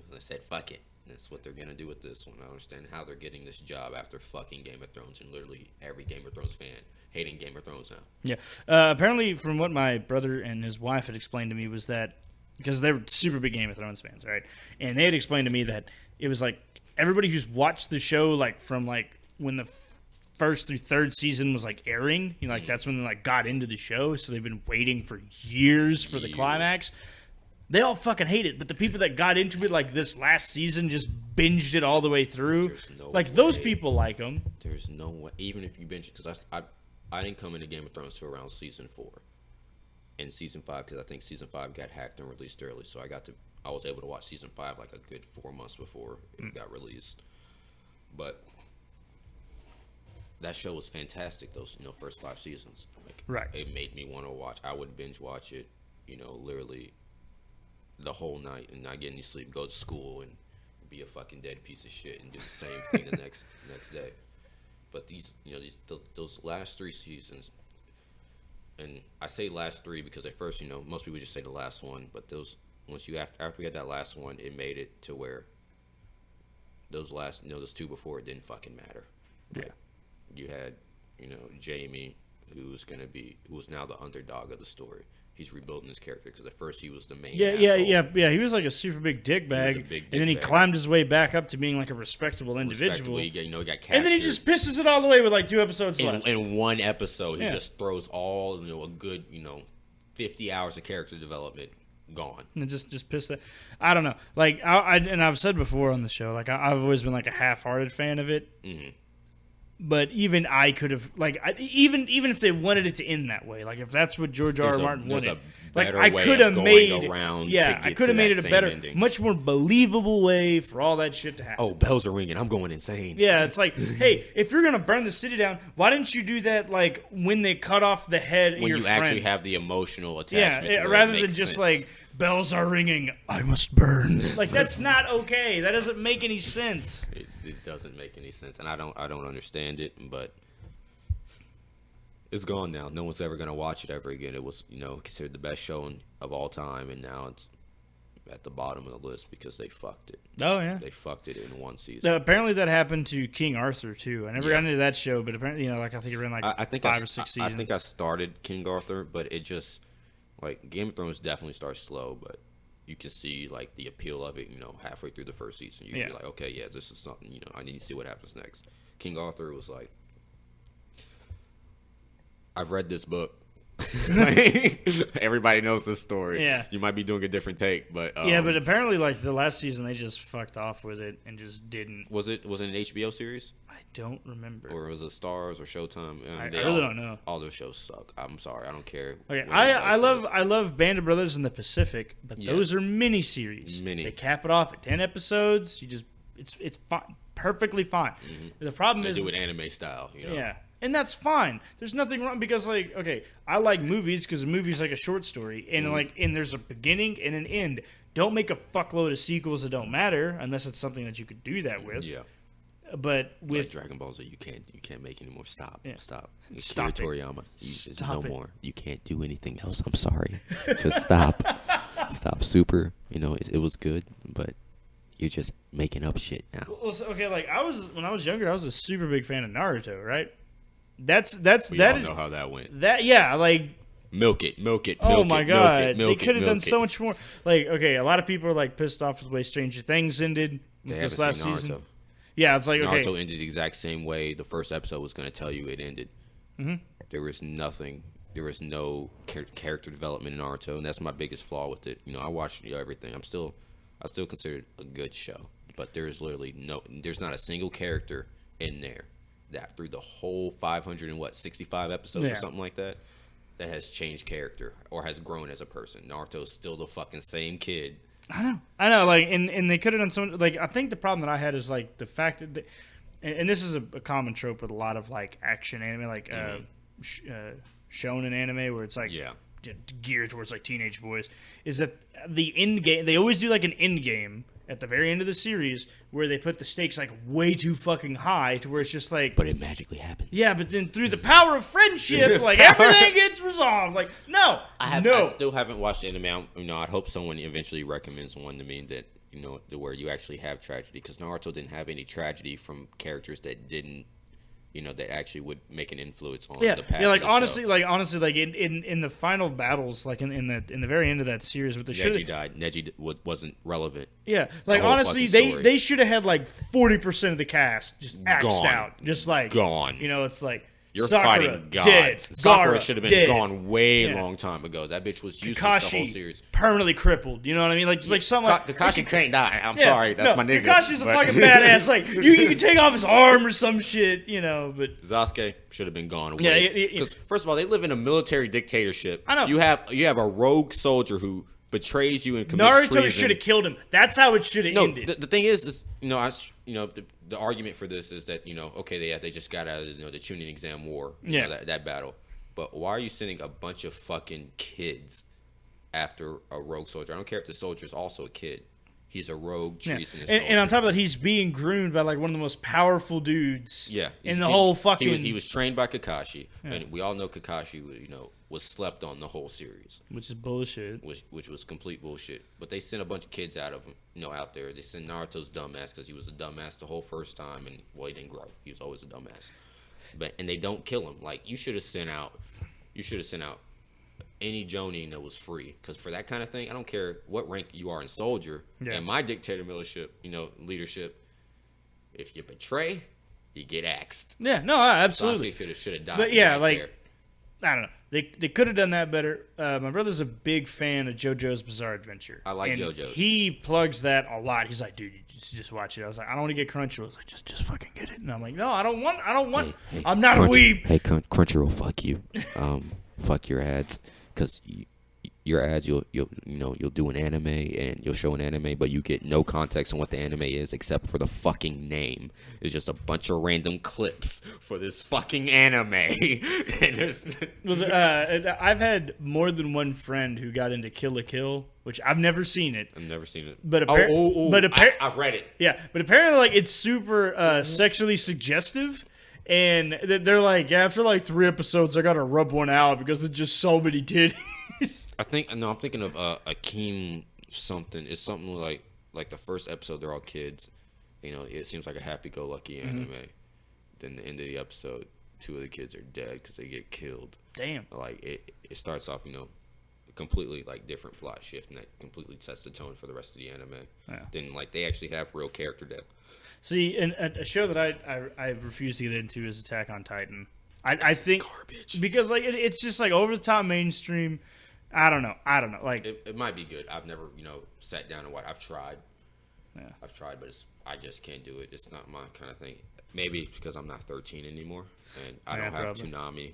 they said fuck it. That's what they're gonna do with this one. I understand how they're getting this job after fucking Game of Thrones, and literally every Game of Thrones fan hating Game of Thrones now. Yeah. Apparently, from what my brother and his wife had explained to me was that because they were super big Game of Thrones fans, right? And they had explained to me that it was everybody who's watched the show from when the first through third season was airing, that's when they got into the show, so they've been waiting for years for the climax. They all fucking hate it, but the people that got into it this last season just binged it all the way through. Those people like them. There's no way, even if you binge it, because I didn't come into Game of Thrones till around season 4 and season 5, because I think season 5 got hacked and released early, so I was able to watch season 5 a good 4 months before it got released. But that show was fantastic. Those first 5 seasons, right? It made me want to watch. I would binge watch it, literally the whole night and not get any sleep. Go to school and be a fucking dead piece of shit and do the same thing the next day. But those last 3 seasons, and I say last 3 because at first most people just say the last one, but after we had that last one, it made it to where those 2 before it didn't fucking matter. Yeah. You had, Jamie, who was now the underdog of the story. He's rebuilding his character because at first he was the main asshole. Yeah. He was a super big dickbag, and then he climbed his way back up to being a respectable individual. He got captured. And then he just pisses it all away with 2 episodes left. In one episode, he just throws all a good 50 hours of character development gone. And just pissed that. I don't know. And I've said before on the show, I've always been a half-hearted fan of it. Mm-hmm. But even I could have even if they wanted it to end that way, if that's what George R. R. Martin wanted, I could have made I could have made it a better, ending. Much more believable way for all that shit to happen. Oh, bells are ringing! I'm going insane. Yeah, it's hey, if you're gonna burn the city down, why didn't you do that when they cut off the head of your friend? When you actually have the emotional attachment, yeah, rather than just sense. Bells are ringing, I must burn. That's not okay. That doesn't make any sense. It doesn't make any sense, and I don't understand it. But It's gone now. No one's ever gonna watch it ever again. It was, considered the best show of all time, and now it's at the bottom of the list because they fucked it. Oh yeah, they fucked it in one season. Now, apparently that happened to King Arthur too. I never got into that show, but apparently, like I think it ran like I think 5 or 6 seasons. I think I started King Arthur, but it just like Game of Thrones definitely starts slow, but you can see like the appeal of it. Halfway through the first season, you can be like, okay, yeah, this is something. I need to see what happens next. King Arthur was like, I've read this book. Everybody knows this story. Yeah, you might be doing a different take, but but apparently, like the last season, they just fucked off with it and just didn't. Was it an HBO series? I don't remember. Or was it Stars or Showtime? I really don't know. All those shows suck. I'm sorry, I don't care. Okay, I love Band of Brothers in the Pacific, but those are miniseries. They cap it off at 10 episodes. It's fine, perfectly fine. Mm-hmm. The problem they is do it anime style. Yeah. And that's fine. There's nothing wrong because, like, okay, I like movies because a movie's like a short story, and and there's a beginning and an end. Don't make a fuckload of sequels that don't matter unless it's something that you could do that with. Yeah. But with like Dragon Ball Z, you can't make any more. Stop. Stop Toriyama. Stop no more. You can't do anything else. I'm sorry. Just stop. Stop. Super. It was good, but you're just making up shit now. Well, okay, like when I was younger, I was a super big fan of Naruto, right? We all know how that went. Milk it. Oh my god, they could have done so much more. Like, okay, a lot of people are like pissed off with the way Stranger Things ended with this last season. Yeah, it's like Naruto ended the exact same way the first episode was going to tell you it ended. Mm-hmm. There was nothing. There was no character development in Naruto, and that's my biggest flaw with it. I watched everything. I still consider it a good show, but there's literally there's not a single character in there that through the whole 565 episodes or something like that has changed character or has grown as a person. Naruto's still the fucking same kid. I know. Like, and they could have done something. Like, I think the problem that I had is like the fact that, and this is a common trope with a lot of like action anime, like shonen anime, where it's like geared towards like teenage boys. Is that the end game? They always do like an end game at the very end of the series where they put the stakes like way too fucking high to where it's just like, but it magically happens. Yeah, but then through the power of friendship, like everything gets resolved. Like, no, I still haven't watched anime. I'd hope someone eventually recommends one to me that where you actually have tragedy, because Naruto didn't have any tragedy from characters that didn't. That actually would make an influence on the path. Yeah, like of the honestly, show. like in the final battles, like in the very end of that series, with the Neji died. Neji wasn't relevant. Yeah, like honestly, they should have had like 40% of the cast just axed out, just like gone. It's like you're Sakura, fighting gods. Dead. Sakura should have been dead. gone way long time ago. That bitch was useless Kakashi, the whole series. Permanently crippled. You know what I mean? Like something like Kakashi can't die. I'm sorry, that's my nigga. Kakashi's a fucking badass. Like you can take off his arm or some shit. But Sasuke should have been gone. Because first of all, they live in a military dictatorship. I know. You have a rogue soldier who betrays you and commits treason. Naruto should have killed him. That's how it should have ended. The thing is the argument for this is that okay, they just got out of the Chunin exam war, that battle. But why are you sending a bunch of fucking kids after a rogue soldier? I don't care if the soldier's also a kid. He's a rogue treasonous soldier. And on top of that, he's being groomed by like one of the most powerful dudes. In the whole fucking. He was trained by Kakashi, and we all know Kakashi, was slept on the whole series, which is bullshit. Which was complete bullshit. But they sent a bunch of kids out there. They sent Naruto's dumbass because he was a dumbass the whole first time, and he didn't grow. He was always a dumbass. And they don't kill him. Like you should have sent out any Jonin that was free, because for that kind of thing, I don't care what rank you are in soldier. And my dictator leadership, if you betray, you get axed. Yeah, no, absolutely. Sasuke should have died. But yeah, there. I don't know. They could have done that better. My brother's a big fan of JoJo's Bizarre Adventure. I like JoJo's. He plugs that a lot. He's like, dude, you just watch it. I was like, I don't want to get Crunchyroll. I was like, just fucking get it. And I'm like, no, I don't want. Hey, I'm not a weeb. Hey, Crunchyroll, fuck you. Fuck your ads, because your ads, you'll do an anime and you'll show an anime, but you get no context on what the anime is except for the fucking name. It's just a bunch of random clips for this fucking anime. And I've had more than one friend who got into Kill la Kill, which I've never seen it. I've never seen it. But I've read it. Yeah, but apparently, like, it's super sexually suggestive. And they're like, yeah, after like 3 episodes, I gotta rub one out because there's just so many titties. I'm thinking of Akeem something. It's something like the first episode, they're all kids. You know, it seems like a happy-go-lucky anime. Then the end of the episode, 2 of the kids are dead because they get killed. Damn. Like it starts off, you know, completely like different plot shift, and that completely sets the tone for the rest of the anime. Yeah. Then like they actually have real character death. See, and a show that I refuse to get into is Attack on Titan. I think garbage because like it's just like over the top mainstream. I don't know. Like it might be good. I've never, you know, sat down and watched. I've tried. Yeah. I've tried, but I just can't do it. It's not my kind of thing. Maybe it's because I'm not 13 anymore, and I don't have Tsunami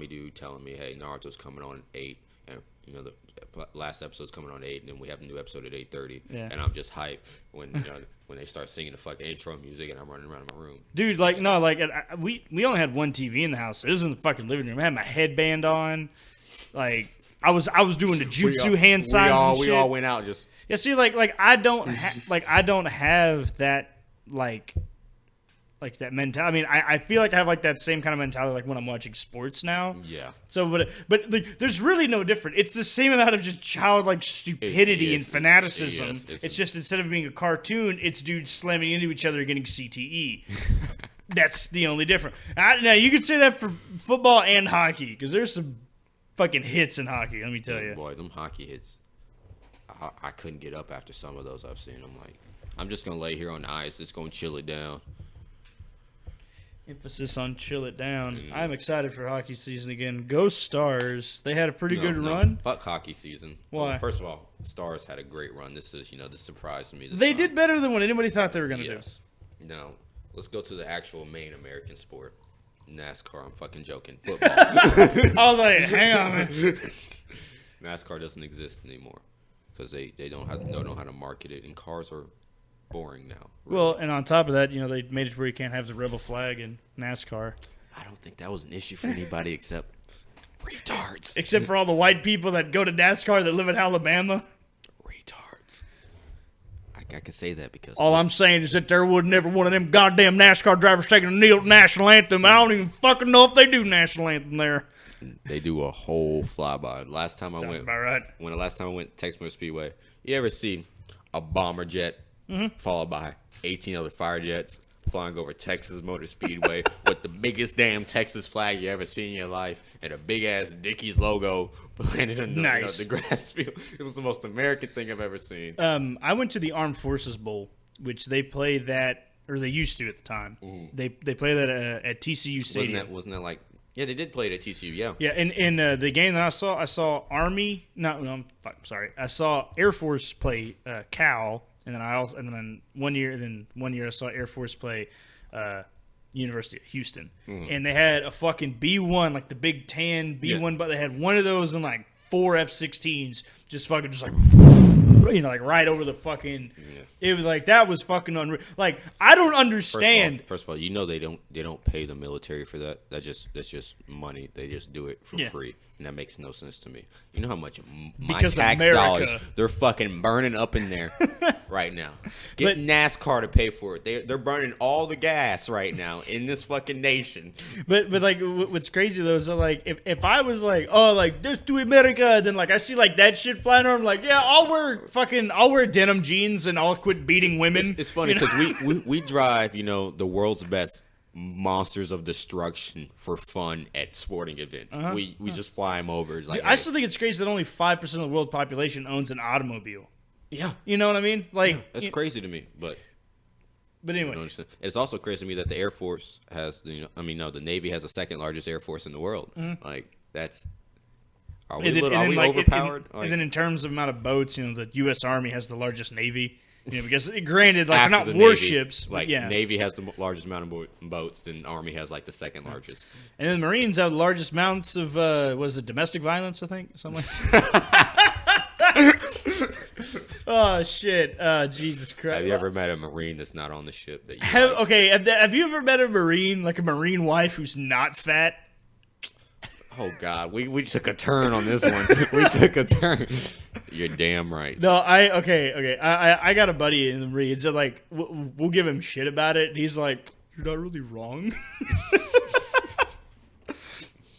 dude telling me, hey, Naruto's coming on at 8, and you know the last episode's coming on at 8, and then we have a new episode at 8:30, and I'm just hyped when when they start singing the fucking intro music, and I'm running around my room. Dude, like no, like we only had one TV in the house. So this is in the fucking living room. I had my headband on, like I was doing the jutsu hand signs. And shit. We all went out just. Yeah, see, like I don't have that like that mentality. I mean, I feel like I have like that same kind of mentality like when I'm watching sports now. Yeah. So, but like, there's really no different. It's the same amount of just childlike stupidity and fanaticism. It's just instead of being a cartoon, it's dudes slamming into each other and getting CTE. That's the only difference. Now you could say that for football and hockey because there's some fucking hits in hockey. Let me tell you, boy, them hockey hits. I couldn't get up after some of those I've seen. I'm like, I'm just gonna lay here on the ice. It's gonna chill it down. Emphasis on chill it down. I'm excited for hockey season again. Go Stars. They had a pretty good run. Fuck hockey season. Why? Well, first of all, Stars had a great run. This surprised me. They did better than what anybody thought they were going to do. Now, let's go to the actual main American sport. NASCAR. I'm fucking joking. Football. I was like, hang on, man. NASCAR doesn't exist anymore because they don't know how to market it, and cars are boring now. Really. Well, and on top of that, you know, they made it where you can't have the rebel flag in NASCAR. I don't think that was an issue for anybody except retards. Except for all the white people that go to NASCAR that live in Alabama. Retards. I can say that because all I'm saying is that there would never one of them goddamn NASCAR drivers taking a kneel national anthem. I don't even fucking know if they do national anthem there. They do a whole flyby. Last time I went, about right. When the last time I went to Texas Motor Speedway, you ever see a bomber jet followed by 18 other fire jets flying over Texas Motor Speedway with the biggest damn Texas flag you ever seen in your life and a big ass Dickies logo planted on the grass field? It was the most American thing I've ever seen. I went to the Armed Forces Bowl, which they play that, or they used to at the time. They play that at TCU Stadium. Wasn't that like? Yeah, they did play it at TCU. Yeah. Yeah, and the game that I saw Army. I saw Air Force play Cal. And then one year I saw Air Force play University of Houston, and they had a fucking B1, like the big tan B1, but they had one of those and like 4 F-16s, just like like right over the fucking. Yeah. It was like that was fucking unreal. Like I don't understand. First of all, you know they don't pay the military for that. That's just money. They just do it for free, and that makes no sense to me. You know how much my tax dollars they're fucking burning up in there right now. Get NASCAR to pay for it. They're burning all the gas right now in this fucking nation. But like what's crazy though is that, like if I was like, oh, like this to America, then like I see like that shit flying around, I'm like, yeah, I'll wear denim jeans and I'll quit beating women. It's funny because we drive, the world's best monsters of destruction for fun at sporting events. We just fly them over. It's like, dude, I still think it's crazy that only 5% of the world population owns an automobile. Yeah. You know what I mean? Like that's crazy to me, but anyway. It's also crazy to me that the Air Force has, the Navy has the second largest Air Force in the world. Like that's. Are we overpowered? And then in terms of amount of boats, the U.S. Army has the largest Navy. Because granted, like they're not warships. Navy has the largest amount of boats, then Army has like the second largest. And then the Marines have the largest amounts of domestic violence, I think, something like that. Oh shit! Jesus Christ! Have you ever met a Marine that's not on the ship that you have you ever met a Marine, like a Marine wife who's not fat? Oh God, we took a turn on this one. We took a turn. You're damn right. No, I got a buddy in the Marines. So like we'll give him shit about it. He's like, you're not really wrong.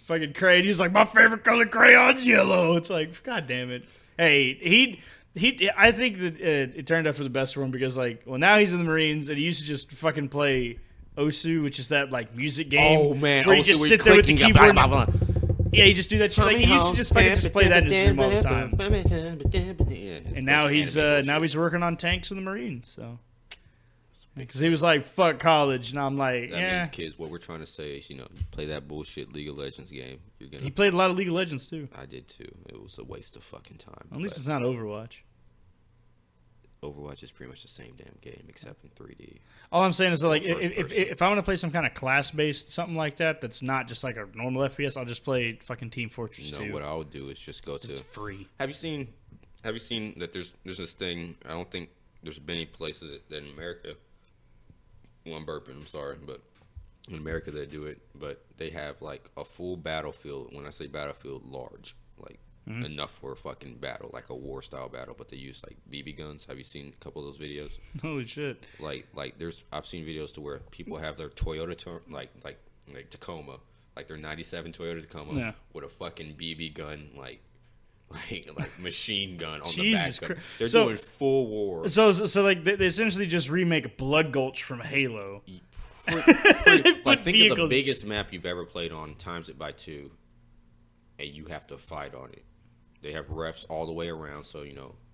Fucking Crane, he's like, my favorite color crayon's yellow. It's like, God damn it. Hey, I think that it turned out for the best for him because, like, well, now he's in the Marines and he used to just fucking play Osu, which is that, like, music game. Oh, man. Where you just sit there with the keyboard. Blah, blah, blah. Yeah, you just do that shit. Like, he used to just fucking play that in his room all the time. And now he's working on tanks in the Marines, so. Because he was like, fuck college. And I'm like, that means, kids, what we're trying to say is, play that bullshit League of Legends game. He played a lot of League of Legends, too. I did, too. It was a waste of fucking time. At least it's not Overwatch. Overwatch is pretty much the same damn game, except in 3D. All I'm saying is, that, like, if I want to play some kind of class-based something like that, that's not just like a normal FPS, I'll just play fucking Team Fortress 2. No, what I would do is just go to... It's free. Have you seen that there's this thing, I don't think there's many places that in America... Well, I'm burping, I'm sorry, but in America they do it, but they have like a full battlefield. When I say battlefield, large, like enough for a fucking battle, like a war style battle, but they use like BB guns. Have you seen a couple of those videos? Holy shit. Like I've seen videos to where people have their Toyota like Tacoma, like their 97 Toyota Tacoma with a fucking BB gun like machine gun on the back. They're doing full war. So like they essentially just remake Blood Gulch from Halo. Like think of the biggest map you've ever played on, times it by 2, and you have to fight on it. They have refs all the way around, so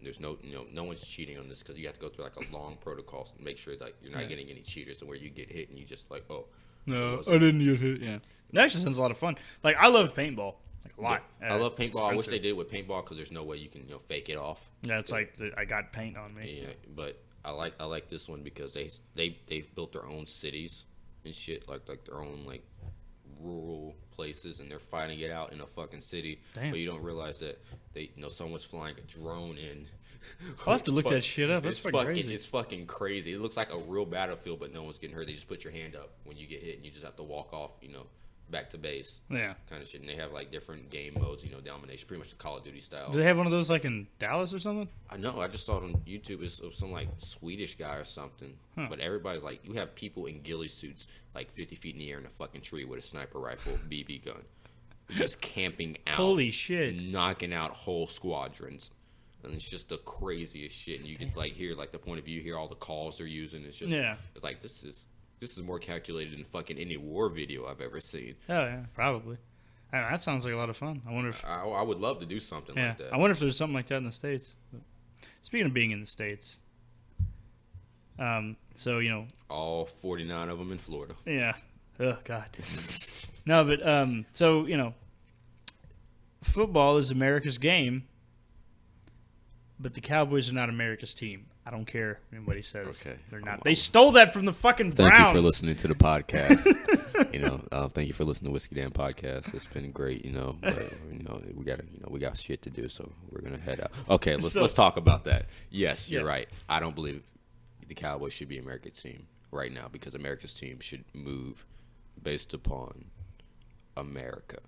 there's no one's cheating on this because you have to go through like a long protocol to make sure that you're not getting any cheaters, and where you get hit and you just like, oh no, I didn't get hit. Yeah, that actually sounds a lot of fun. Like I love paintball. Like a lot. I love paintball. Expensive. I wish they did it with paintball because there's no way you can fake it off. Yeah, it's like I got paint on me. Yeah, but I like this one because they built their own cities and shit, like their own like rural places, and they're fighting it out in a fucking city. Damn. But you don't realize that someone's flying a drone in. I'll have to look that shit up. That's fucking crazy. It's fucking crazy. It looks like a real battlefield, but no one's getting hurt. They just put your hand up when you get hit, and you just have to walk off. Back to base, kind of shit. And they have like different game modes, domination, pretty much the Call of Duty style. Do they have one of those like in Dallas or something? I know. I just saw it on YouTube. It's some like Swedish guy or something. But everybody's like, you have people in ghillie suits, like 50 feet in the air in a fucking tree with a sniper rifle, BB gun, just camping out. Holy shit! Knocking out whole squadrons. And it's just the craziest shit. And you can like hear like the point of view, hear all the calls they're using. It's just it's like this is more calculated than fucking any war video I've ever seen. Oh, yeah, probably. I don't know, that sounds like a lot of fun. I wonder if... I would love to do something like that. I wonder if there's something like that in the States. But speaking of being in the States, all 49 of them in Florida. Yeah. Oh, God. No, but, football is America's game, but the Cowboys are not America's team. I don't care what he says. Okay. They're not. They stole that from the fucking Browns. Thank you for listening to the podcast. Thank you for listening to Whiskey Dan podcast. It's been great. But, we got shit to do, so we're gonna head out. Okay, let's talk about that. Yes, you're right. I don't believe the Cowboys should be America's team right now because America's team should move based upon America.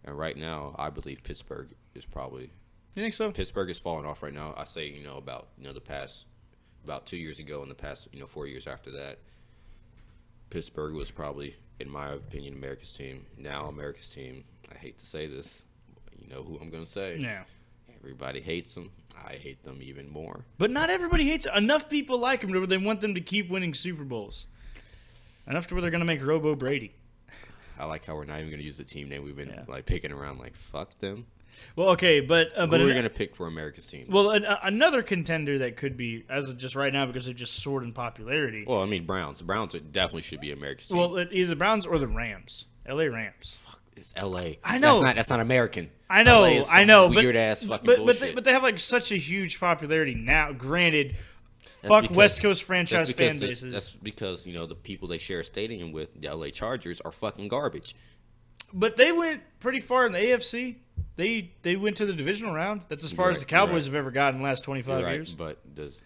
And right now, I believe Pittsburgh is probably. You think so? Pittsburgh is falling off right now. I say, about 2 years ago and the past, 4 years after that, Pittsburgh was probably, in my opinion, America's team. Now America's team, I hate to say this, but you know who I'm going to say. Yeah. Everybody hates them. I hate them even more. But not everybody hates them. Enough people like them to where they want them to keep winning Super Bowls. Enough to where they're going to make Robo Brady. I like how we're not even going to use the team name we've been picking around. Like, fuck them. Well, okay, but who are we going to pick for America's team? Well, another contender that could be, as of just right now, because they've just soared in popularity. Well, I mean, Browns. The Browns definitely should be America's team. Well, either the Browns or the Rams. L.A. Rams. Fuck, it's L.A. I know. That's not American. I know. I know. Weird-ass fucking bullshit. But they have, like, such a huge popularity now. Granted, fuck West Coast franchise fan bases. That's because, the people they share a stadium with, the L.A. Chargers, are fucking garbage. But they went pretty far in the AFC. They went to the divisional round. That's as far as the Cowboys have ever gotten in the last 25 years. But does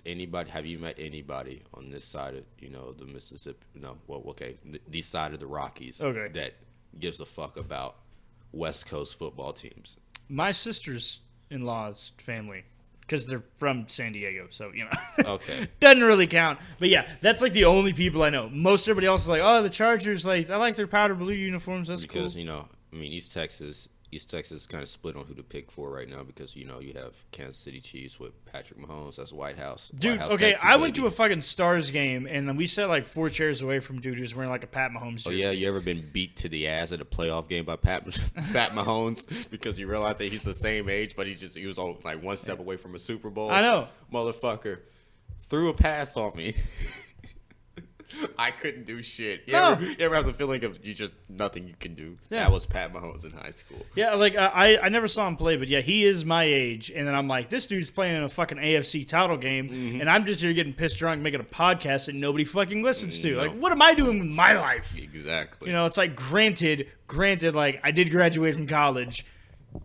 anybody, have you met anybody on this side of the Mississippi? No, well, okay, this side of the Rockies that gives a fuck about West Coast football teams? My sister's in-law's family because they're from San Diego, so Okay. doesn't really count. But yeah, that's like the only people I know. Most everybody else is like, oh, the Chargers, like I like their powder blue uniforms. That's cool. Because East Texas is kind of split on who to pick for right now because you have Kansas City Chiefs with Patrick Mahomes. That's White House. Dude, White House, okay, Texas, I went baby. to a fucking Stars game, and we sat like 4 chairs away from dude who's wearing like a Pat Mahomes jersey. Oh yeah, you ever been beat to the ass at a playoff game by Pat Mahomes because you realize that he's the same age, but he was on like one step away from a Super Bowl. I know, motherfucker threw a pass on me. I couldn't do shit. You ever have the feeling of nothing you can do? Yeah. That was Pat Mahomes in high school. Yeah, like I never saw him play, but yeah, he is my age. And then I'm like, this dude's playing in a fucking AFC title game, and I'm just here getting pissed drunk, making a podcast that nobody fucking listens to. No. Like, what am I doing with my life? Exactly. It's like granted, like I did graduate from college.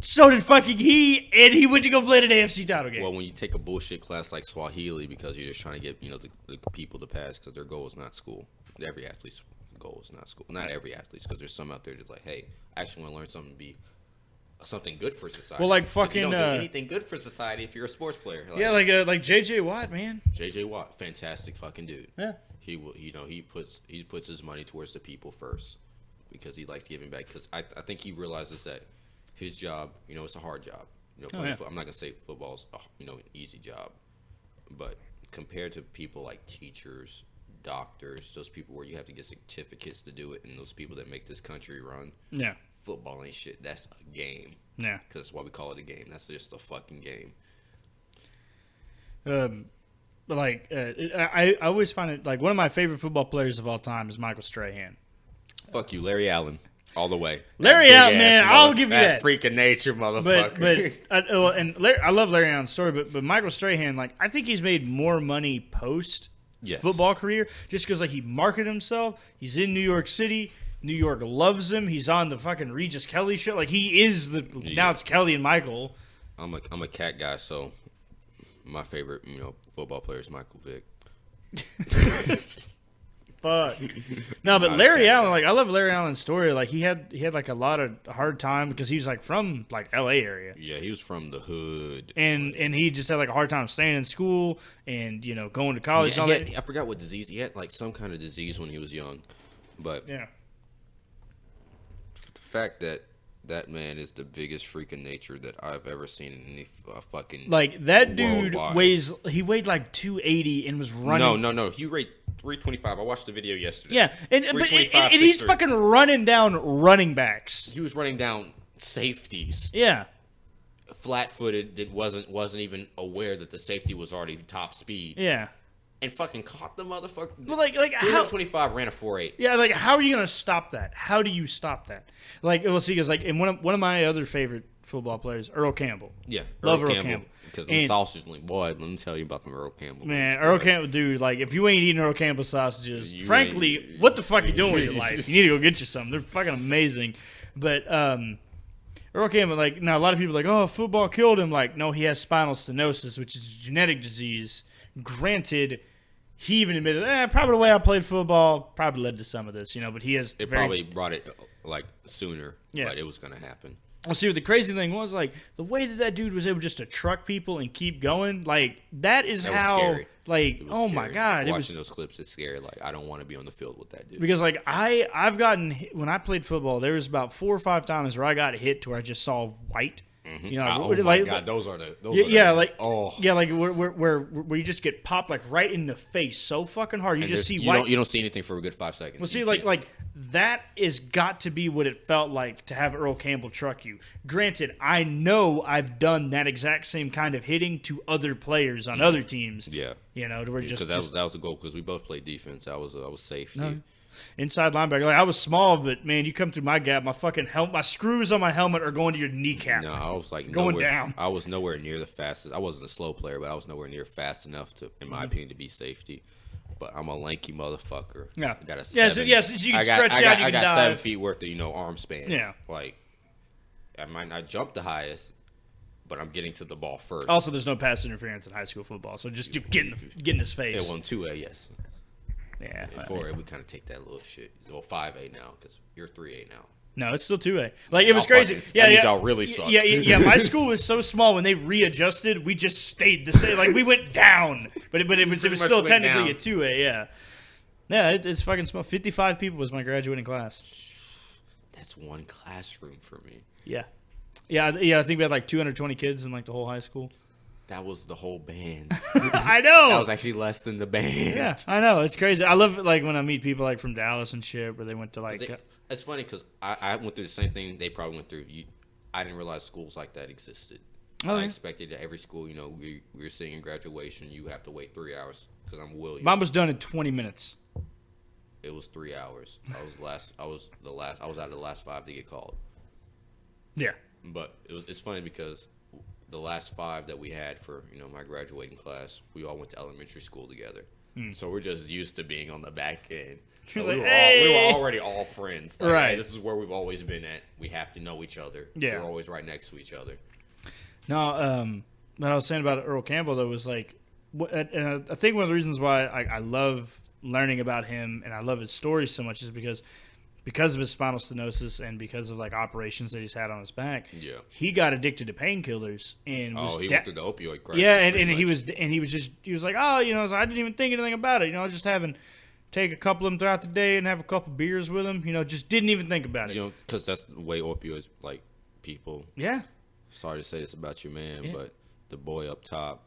So did fucking he, and he went to go play in an AFC title game. Well, when you take a bullshit class like Swahili because you're just trying to get the people to pass because their goal is not school. Every athlete's goal is not school. Not every athlete's because there's some out there that's like, hey, I actually want to learn something to be something good for society. Well, like 'Cause fucking you don't do anything good for society if you're a sports player. Like JJ Watt, man. JJ Watt, fantastic fucking dude. Yeah. He will, he puts his money towards the people first because he likes giving back. Because I think he realizes that his job, it's a hard job. I'm not gonna say football's an easy job, but compared to people like teachers, doctors, those people where you have to get certificates to do it, and those people that make this country run, football ain't shit. That's a game. Yeah, because that's why we call it a game. That's just a fucking game. But I always find it like one of my favorite football players of all time is Michael Strahan. Fuck you, Larry Allen. All the way. Larry Allen, man, I'll give you that. Freak of nature, motherfucker. But I love Larry Allen's story, but Michael Strahan, like, I think he's made more money post football career just because, like, he marketed himself. He's in New York City. New York loves him. He's on the fucking Regis Kelly show. Like, he is now it's Kelly and Michael. I'm a cat guy, so my favorite, football player is Michael Vick. Fuck. No, but Larry Allen, like I love Larry Allen's story. Like he had like a lot of hard time because he was like from like L.A. area. Yeah, he was from the hood, and he just had like a hard time staying in school and going to college. Yeah, and all that. I forgot what disease he had. Like some kind of disease when he was young, but yeah, the fact that that man is the biggest freak of nature that I've ever seen in any fucking like that dude worldwide. He weighed like 280 and was running. No, he weighed 325. I watched the video yesterday. Yeah, and he's fucking running down running backs. He was running down safeties. Yeah, flat-footed. Wasn't even aware that the safety was already top speed. Yeah, and fucking caught the motherfucker. But like how 325 ran a 4.8. Yeah, like how are you gonna stop that? How do you stop that? Like we'll see, because like in one of my other favorite football players, Earl Campbell. Yeah, love Earl Campbell. Because them sausage, boy, let me tell you about them Earl Campbell. Man, Earl Campbell, dude, like if you ain't eating Earl Campbell sausages, frankly, what the fuck are you doing with your life? You need to go get you some. They're fucking amazing. But Earl Campbell, like, now a lot of people are like, oh, football killed him. Like, no, he has spinal stenosis, which is a genetic disease. Granted, he even admitted, probably the way I played football probably led to some of this, but he has. It probably brought it like sooner, but it was going to happen. Well, see, what the crazy thing was, like, the way that dude was able just to truck people and keep going, like, that is how, scary. Like, oh scary. my God. Watching those clips is scary. Like, I don't want to be on the field with that dude. Because, like, I've gotten, when I played football, there was about 4 or 5 times where I got hit to where I just saw white. Mm-hmm. Oh my God, those are the where you just get popped like right in the face so fucking hard. You just see white. You don't see anything for a good 5 seconds. Well, see, like that is got to be what it felt like to have Earl Campbell truck you. Granted, I know I've done that exact same kind of hitting to other players on other teams. Yeah, to where just that was a goal because we both played defense. I was safety. No. Inside linebacker. Like, I was small, but man, you come through my gap, my fucking helmet, my screws on my helmet are going to your kneecap. No, I was like going down. I was nowhere near the fastest. I wasn't a slow player, but I was nowhere near fast enough to, in my opinion, to be safety. But I'm a lanky motherfucker. Yeah. I got a so you can stretch out. I got 7 feet worth of arm span. Yeah. Like, I might not jump the highest, but I'm getting to the ball first. Also, there's no pass interference in high school football, so just get in his face. Yeah, well, in 2A, yes. Yeah. 4A, we kind of take that little shit. Well, 5A now because you're 3A now. No, it's still 2A. Like, it was Y'all crazy. fucking- Yeah, that means yeah. y'all really suck. Yeah. My school was so small when they readjusted, we just stayed the same. Like, we went down, but it was still much went technically down. a 2A. Yeah, yeah. It's fucking small. 55 people was my graduating class. That's one classroom for me. Yeah. I think we had like 220 kids in like the whole high school. That was the whole band. I know. That was actually less than the band. Yeah, I know. It's crazy. I love it, like when I meet people like from Dallas and shit, where they went to like. It's funny because I went through the same thing they probably went through. I didn't realize schools like that existed. I expected that every school, we were singing graduation, you have to wait 3 hours because I'm Williams. Mine was done in 20 minutes. It was 3 hours. I was out of the last 5 to get called. Yeah. But it's funny because the last 5 that we had for my graduating class, we all went to elementary school together. So we're just used to being on the back end. So Like, we were hey! already all friends. Like, Right. Hey, this is where we've always been at. We have to know each other. Yeah. We're always right next to each other. No, what I was saying about Earl Campbell though was like, and I think one of the reasons why I love learning about him and I love his story so much is because of his spinal stenosis and because of like operations that he's had on his back. Yeah. He got addicted to painkillers and He went through the opioid crisis. yeah, and pretty he much. was like, oh, I didn't even think anything about it. I was just take a couple of them throughout the day and have a couple beers with them. Just didn't even think about it. Because that's the way opioids, like, people. Yeah. Sorry to say this about you, man, but the boy up top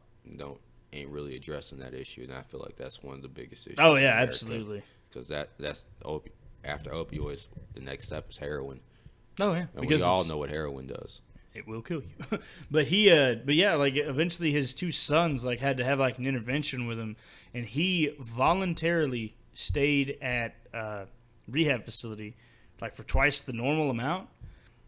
ain't really addressing that issue, and I feel like that's one of the biggest issues. Oh yeah, absolutely. Because that's after opioids, the next step is heroin. Oh yeah, And because we all know what heroin does. it will kill you. but yeah, like eventually his 2 sons like had to have like an intervention with him, and he voluntarily stayed at rehab facility like for twice the normal amount.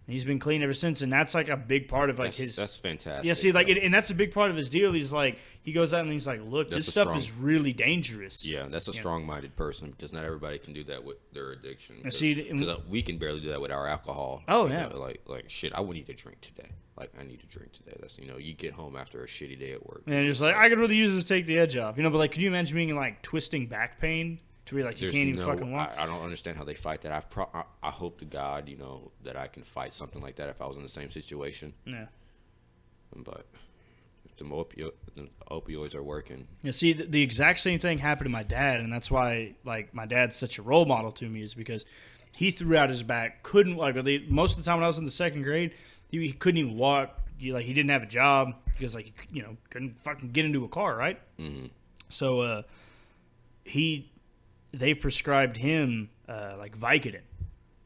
And he's been clean ever since, and that's like a big part of like his. That's fantastic. Yeah, see, like, and that's a big part of his deal. He's like, he goes out and he's like, look, this stuff is really dangerous. Yeah, that's a strong-minded person because not everybody can do that with their addiction. Because we can barely do that with our alcohol. Oh, like, yeah. Like shit, I would need to drink today. Like I need to drink today. That's you get home after a shitty day at work. And just like I could really use this to take the edge off, But like, can you imagine being in like twisting back pain to where like you can't even fucking walk? I don't understand how they fight that. I hope to God, that I can fight something like that if I was in the same situation. Yeah. But the opioids are working. Yeah, see, the exact same thing happened to my dad, and that's why like my dad's such a role model to me is because he threw out his back, couldn't like most of the time when I was in the 2nd grade, he couldn't even walk. He didn't have a job because like couldn't fucking get into a car, right? Mm-hmm. So they prescribed him like Vicodin,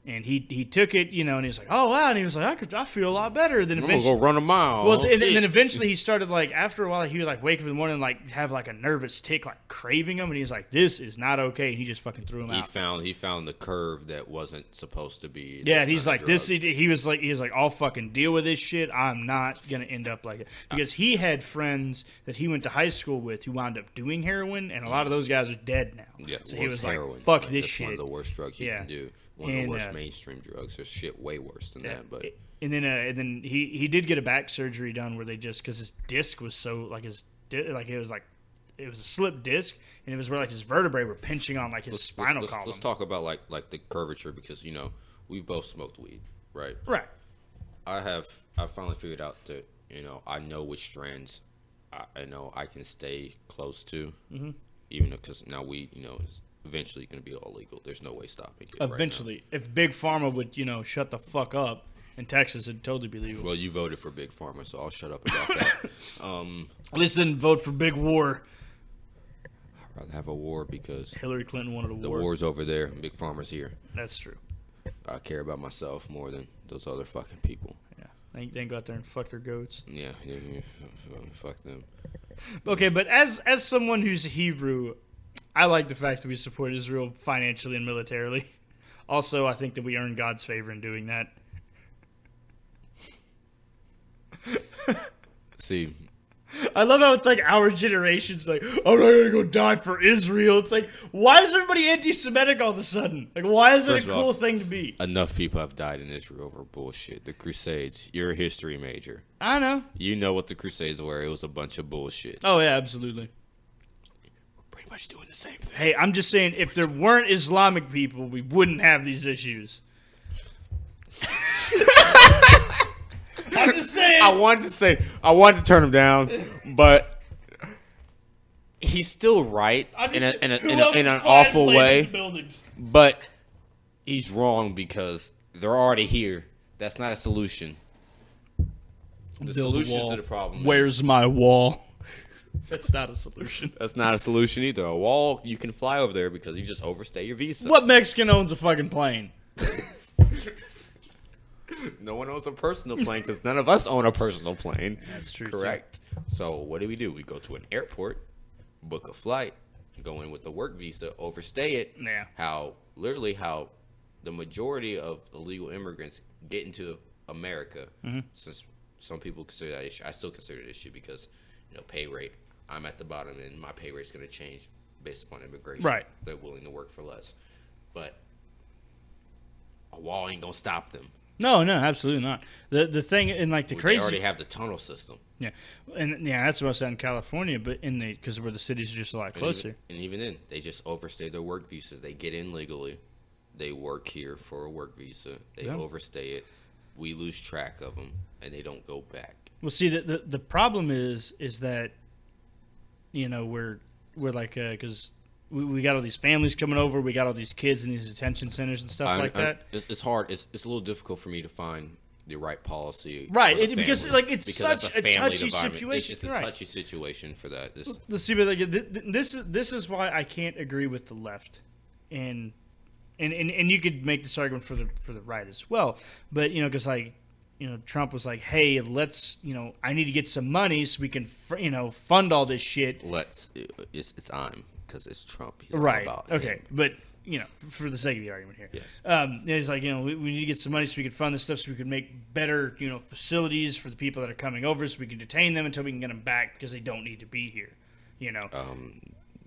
and he took it, and he was like, oh wow, and he was like, I feel a lot better. Then I'm eventually, gonna go run a mile. well, and then eventually he started like after a while he would like wake up in the morning and like have like a nervous tick, like craving them, and he was like, this is not okay, and he just fucking threw him out. He found the curve that wasn't supposed to be. Yeah, and he's like this. He was like I'll fucking deal with this shit. I'm not gonna end up like it because he had friends that he went to high school with who wound up doing heroin, and a lot of those guys are dead now. Yeah, so he was heroin. like, fuck this that's shit. One of the worst drugs you can do. One of the worst mainstream drugs. There's shit way worse than that. But and then he did get a back surgery done where they just because his disc was so like it was a slip disc, and it was where like his vertebrae were pinching on like his spinal column. Let's talk about like the curvature because we've both smoked weed, right? Right. I finally figured out that I know which strands I know I can stay close to, even because now weed is eventually going to be all legal. There's no way stopping it. Eventually, right if Big Pharma would shut the fuck up in Texas, it'd totally be legal. Well, you voted for Big Pharma, so I'll shut up about that. At least didn't vote for Big War. I'd rather have a war because Hillary Clinton wanted a war. The war's over there and Big Pharma's here. That's true. I care about myself more than those other fucking people. Yeah, they go out there and fuck their goats. Yeah, fuck them. Okay, but as someone who's Hebrew, I like the fact that we support Israel financially and militarily. Also, I think that we earn God's favor in doing that. See, I love how it's like our generation's like, I'm not gonna go die for Israel. It's like, why is everybody anti-Semitic all of a sudden? Like, why is it a cool thing to be? Enough people have died in Israel over bullshit. The Crusades, you're a history major. I know. You know what the Crusades were. It was a bunch of bullshit. Oh, yeah, absolutely. We're pretty much doing the same thing. Hey, I'm just saying, if there weren't Islamic people, we wouldn't have these issues. I'm just saying. I wanted to turn him down, but he's still right in an awful way. But he's wrong because they're already here. That's not a solution. The solution to the problem. Where's my wall? That's not a solution. That's not a solution either. A wall, you can fly over there because you just overstay your visa. What Mexican owns a fucking plane? No one owns a personal plane because none of us own a personal plane. That's true. Correct. Too. So what do? We go to an airport, book a flight, go in with the work visa, overstay it. Yeah. How the majority of illegal immigrants get into America, since some people consider that issue. I still consider it an issue because, pay rate. I'm at the bottom and my pay rate's going to change based upon immigration. Right. They're willing to work for less. But a wall ain't going to stop them. No, absolutely not. The thing in like the crazy, they already have the tunnel system. Yeah, and that's what's out in California, but because where the cities are just a lot closer. And even then, they just overstay their work visa. They get in legally, they work here for a work visa. They overstay it. We lose track of them, and they don't go back. Well, see, the problem is that we're like because. We got all these families coming over. We got all these kids in these detention centers and stuff like that. It's hard. It's a little difficult for me to find the right policy. Right, because it's such a touchy situation. It's just a touchy situation for that. Let's see, but this is why I can't agree with the left, and you could make this argument for the right as well. But because Trump was like, hey, let's I need to get some money so we can fund all this shit. It's because it's Trump. He's right. About okay. him. But, for the sake of the argument here. Yes. It's like, we need to get some money so we can fund this stuff so we can make better, facilities for the people that are coming over so we can detain them until we can get them back because they don't need to be here,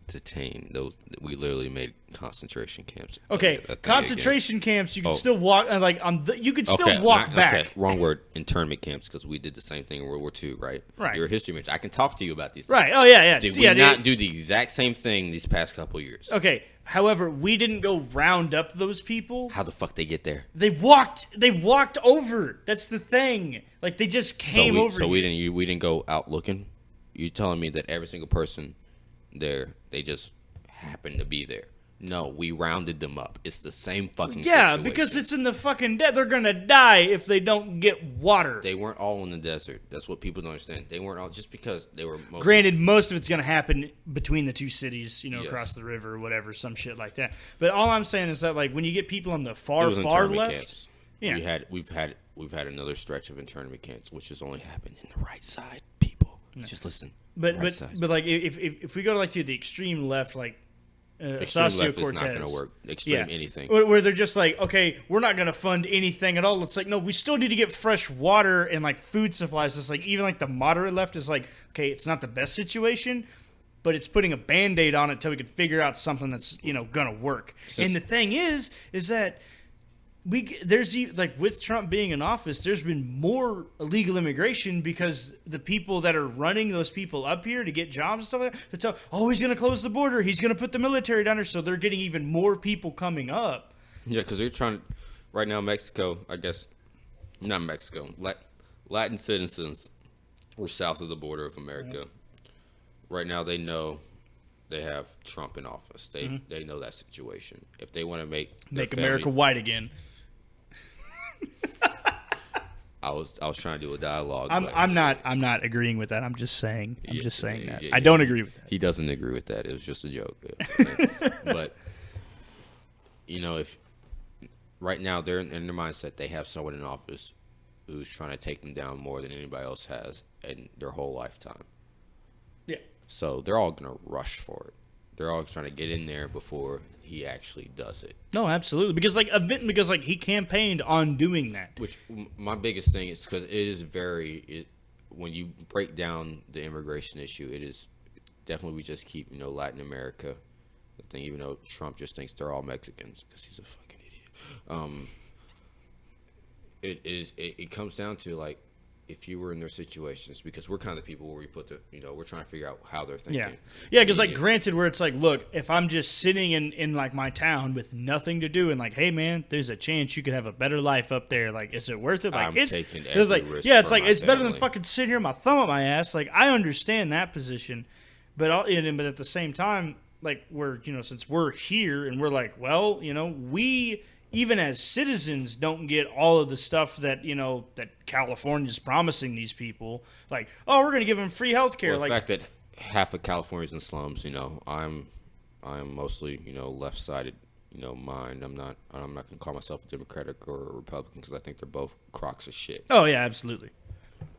Detain those. We literally made concentration camps. Okay, concentration camps. You can still walk. You can still walk back. Okay, wrong word. Internment camps because we did the same thing in World War II, right? Right. You're a history major. I can talk to you about these things. Right. Oh yeah. Did we not do the exact same thing these past couple of years? Okay. However, we didn't go round up those people. How the fuck they get there? They walked over. That's the thing. Like they just came over. So we didn't go out looking. You telling me that every single person there, they just happened to be there? No, we rounded them up. It's the same fucking situation. Because it's in the fucking desert. They're gonna die if they don't get water. They weren't all in the desert. That's what people don't understand. They weren't all just because they were. Granted, most of it's gonna happen between the two cities, across the river or whatever, some shit like that. But all I'm saying is that when you get people on the far left, camps. We've had another stretch of internment camps, which has only happened in the right side. People, just listen. But if we go to the extreme left, extreme left is not going to work. Extreme anything. Where they're just like, okay, we're not going to fund anything at all. It's like, no, we still need to get fresh water and food supplies. It's like even the moderate left is like, okay, it's not the best situation, but it's putting a Band-Aid on it until we can figure out something that's going to work. And the thing is that there's with Trump being in office, there's been more illegal immigration because the people that are running those people up here to get jobs and stuff like that, they tell, he's going to close the border, he's going to put the military down there, so they're getting even more people coming up. Yeah, because they're trying right now. Mexico, I guess, not Mexico. Latin citizens were south of the border of America. Right now, they know they have Trump in office. They know that situation. If they want to make America white again. I was trying to do a dialogue. I'm not agreeing with that. I'm just saying. That. I don't agree with that. He doesn't agree with that. It was just a joke. But if right now they're in their mindset, they have someone in office who's trying to take them down more than anybody else has in their whole lifetime. Yeah. So they're all gonna rush for it. They're all trying to get in there before he actually does it. No, absolutely. Because he campaigned on doing that. Which my biggest thing is because it is when you break down the immigration issue, it is definitely we just keep Latin America the thing, even though Trump just thinks they're all Mexicans because he's a fucking idiot. It comes down to if you were in their situations, because we're kind of people where we put we're trying to figure out how they're thinking. Yeah, because like granted, where it's like, look, if I'm just sitting in like my town with nothing to do, and like, hey man, there's a chance you could have a better life up there. Like, is it worth it? Like, I'm it's taking every like, risk yeah, it's for like my it's better than family. fucking sitting here with my thumb up my ass. Like, I understand that position, but at the same time, like we're since we're here and we're like, well, we even as citizens don't get all of the stuff that that California's promising these people. Like, oh, we're going to give them free health care. Well, the like, fact that half of California's in slums, I'm mostly left-sided, mind. I'm not going to call myself a Democratic or a Republican because I think they're both crocks of shit. oh yeah, absolutely.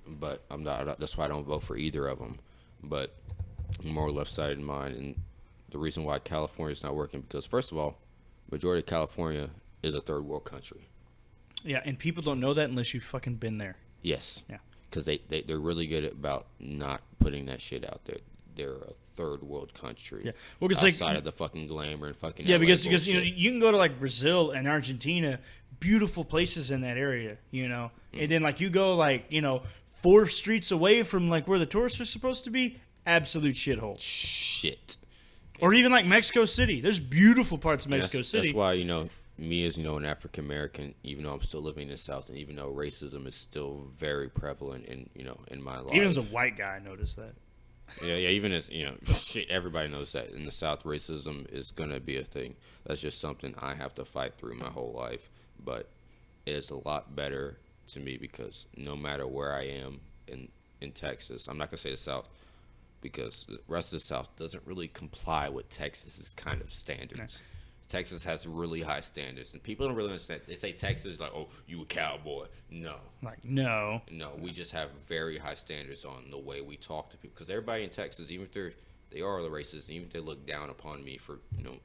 But I'm not. That's why I don't vote for either of them. But I'm more left-sided in mind, and the reason why California's not working because first of all, majority of California is a third world country. Yeah, and people don't know that unless you've fucking been there. Yes. Yeah. Because they're really good about not putting that shit out there. They're a third world country. Yeah. Well, because outside of the fucking glamour and fucking yeah, LA because bullshit. you can go to like Brazil and Argentina, beautiful places in that area, and then like you go like 4 streets away from like where the tourists are supposed to be, absolute shithole. Shit. Or even like Mexico City, there's beautiful parts of Mexico City. That's why me as an African American, even though I'm still living in the South, and even though racism is still very prevalent in my life. Even as a white guy, I noticed that. Yeah, even as shit, everybody knows that in the South, racism is gonna be a thing. That's just something I have to fight through my whole life. But it's a lot better to me because no matter where I am in Texas, I'm not gonna say the South because the rest of the South doesn't really comply with Texas's kind of standards. No. Texas has really high standards, and people don't really understand. They say Texas like, oh, you a cowboy. No. Like, no. No, we just have very high standards on the way we talk to people. Because everybody in Texas, even if they are racist, even if they look down upon me for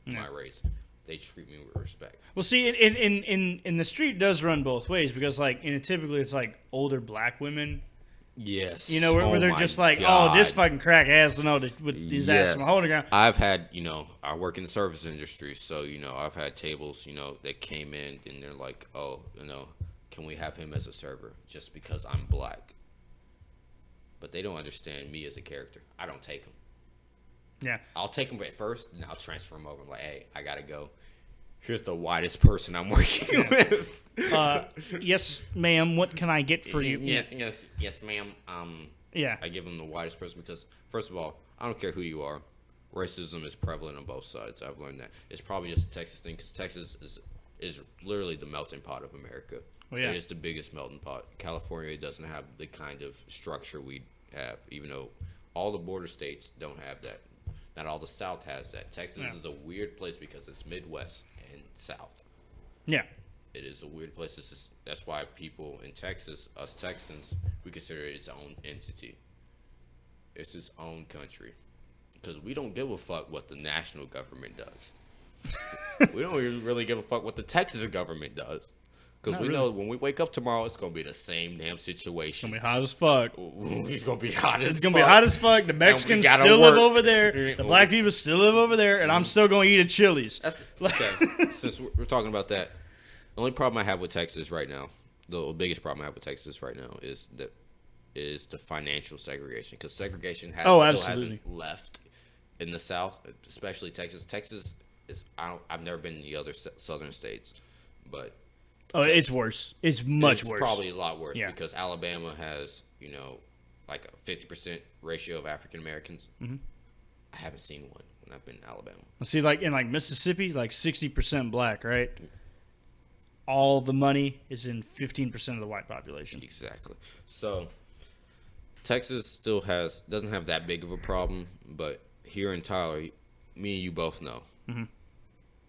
my race, they treat me with respect. Well, see, in the street does run both ways because like typically it's like older black women. Yes. Where they're just like, God. Oh, this fucking crack ass, with his ass in my holding ground. I've had, I work in the service industry, so, I've had tables, that came in and they're like, oh, can we have him as a server just because I'm black? But they don't understand me as a character. I don't take him. Yeah. I'll take him at first, and I'll transfer him over. I'm like, hey, I got to go. Here's the whitest person I'm working with. Yes, ma'am. What can I get for you? Yes, ma'am. Yeah. I give them the whitest person because, first of all, I don't care who you are. Racism is prevalent on both sides. I've learned that. It's probably just a Texas thing because Texas is literally the melting pot of America. Oh, yeah. It is the biggest melting pot. California doesn't have the kind of structure we have, even though all the border states don't have that. Not all the South has that. Texas is a weird place because it's Midwest and South. Yeah. It is a weird place. That's why people in Texas, us Texans, we consider it its own entity. It's its own country. Because we don't give a fuck what the national government does. We don't even really give a fuck what the Texas government does. Because we know when we wake up tomorrow, it's going to be the same damn situation. It's going to be hot as fuck. It's going to be hot as fuck. It's going to be hot as fuck. The Mexicans still live over there. The black people still live over there. And I'm still going to eat at Chili's. Okay. Since we're talking about that, the only problem I have with Texas right now, the biggest problem I have with Texas right now is the financial segregation. Because segregation still hasn't left in the South, especially Texas. Texas is, I've never been in the other southern states, but... Oh, it's worse. It's much worse. It's probably a lot worse because Alabama has, like a 50% ratio of African Americans. Mm-hmm. I haven't seen one when I've been in Alabama. See, like in like Mississippi, like 60% black, right? All the money is in 15% of the white population. Exactly. So Texas still doesn't have that big of a problem, but here in Tyler, me and you both know,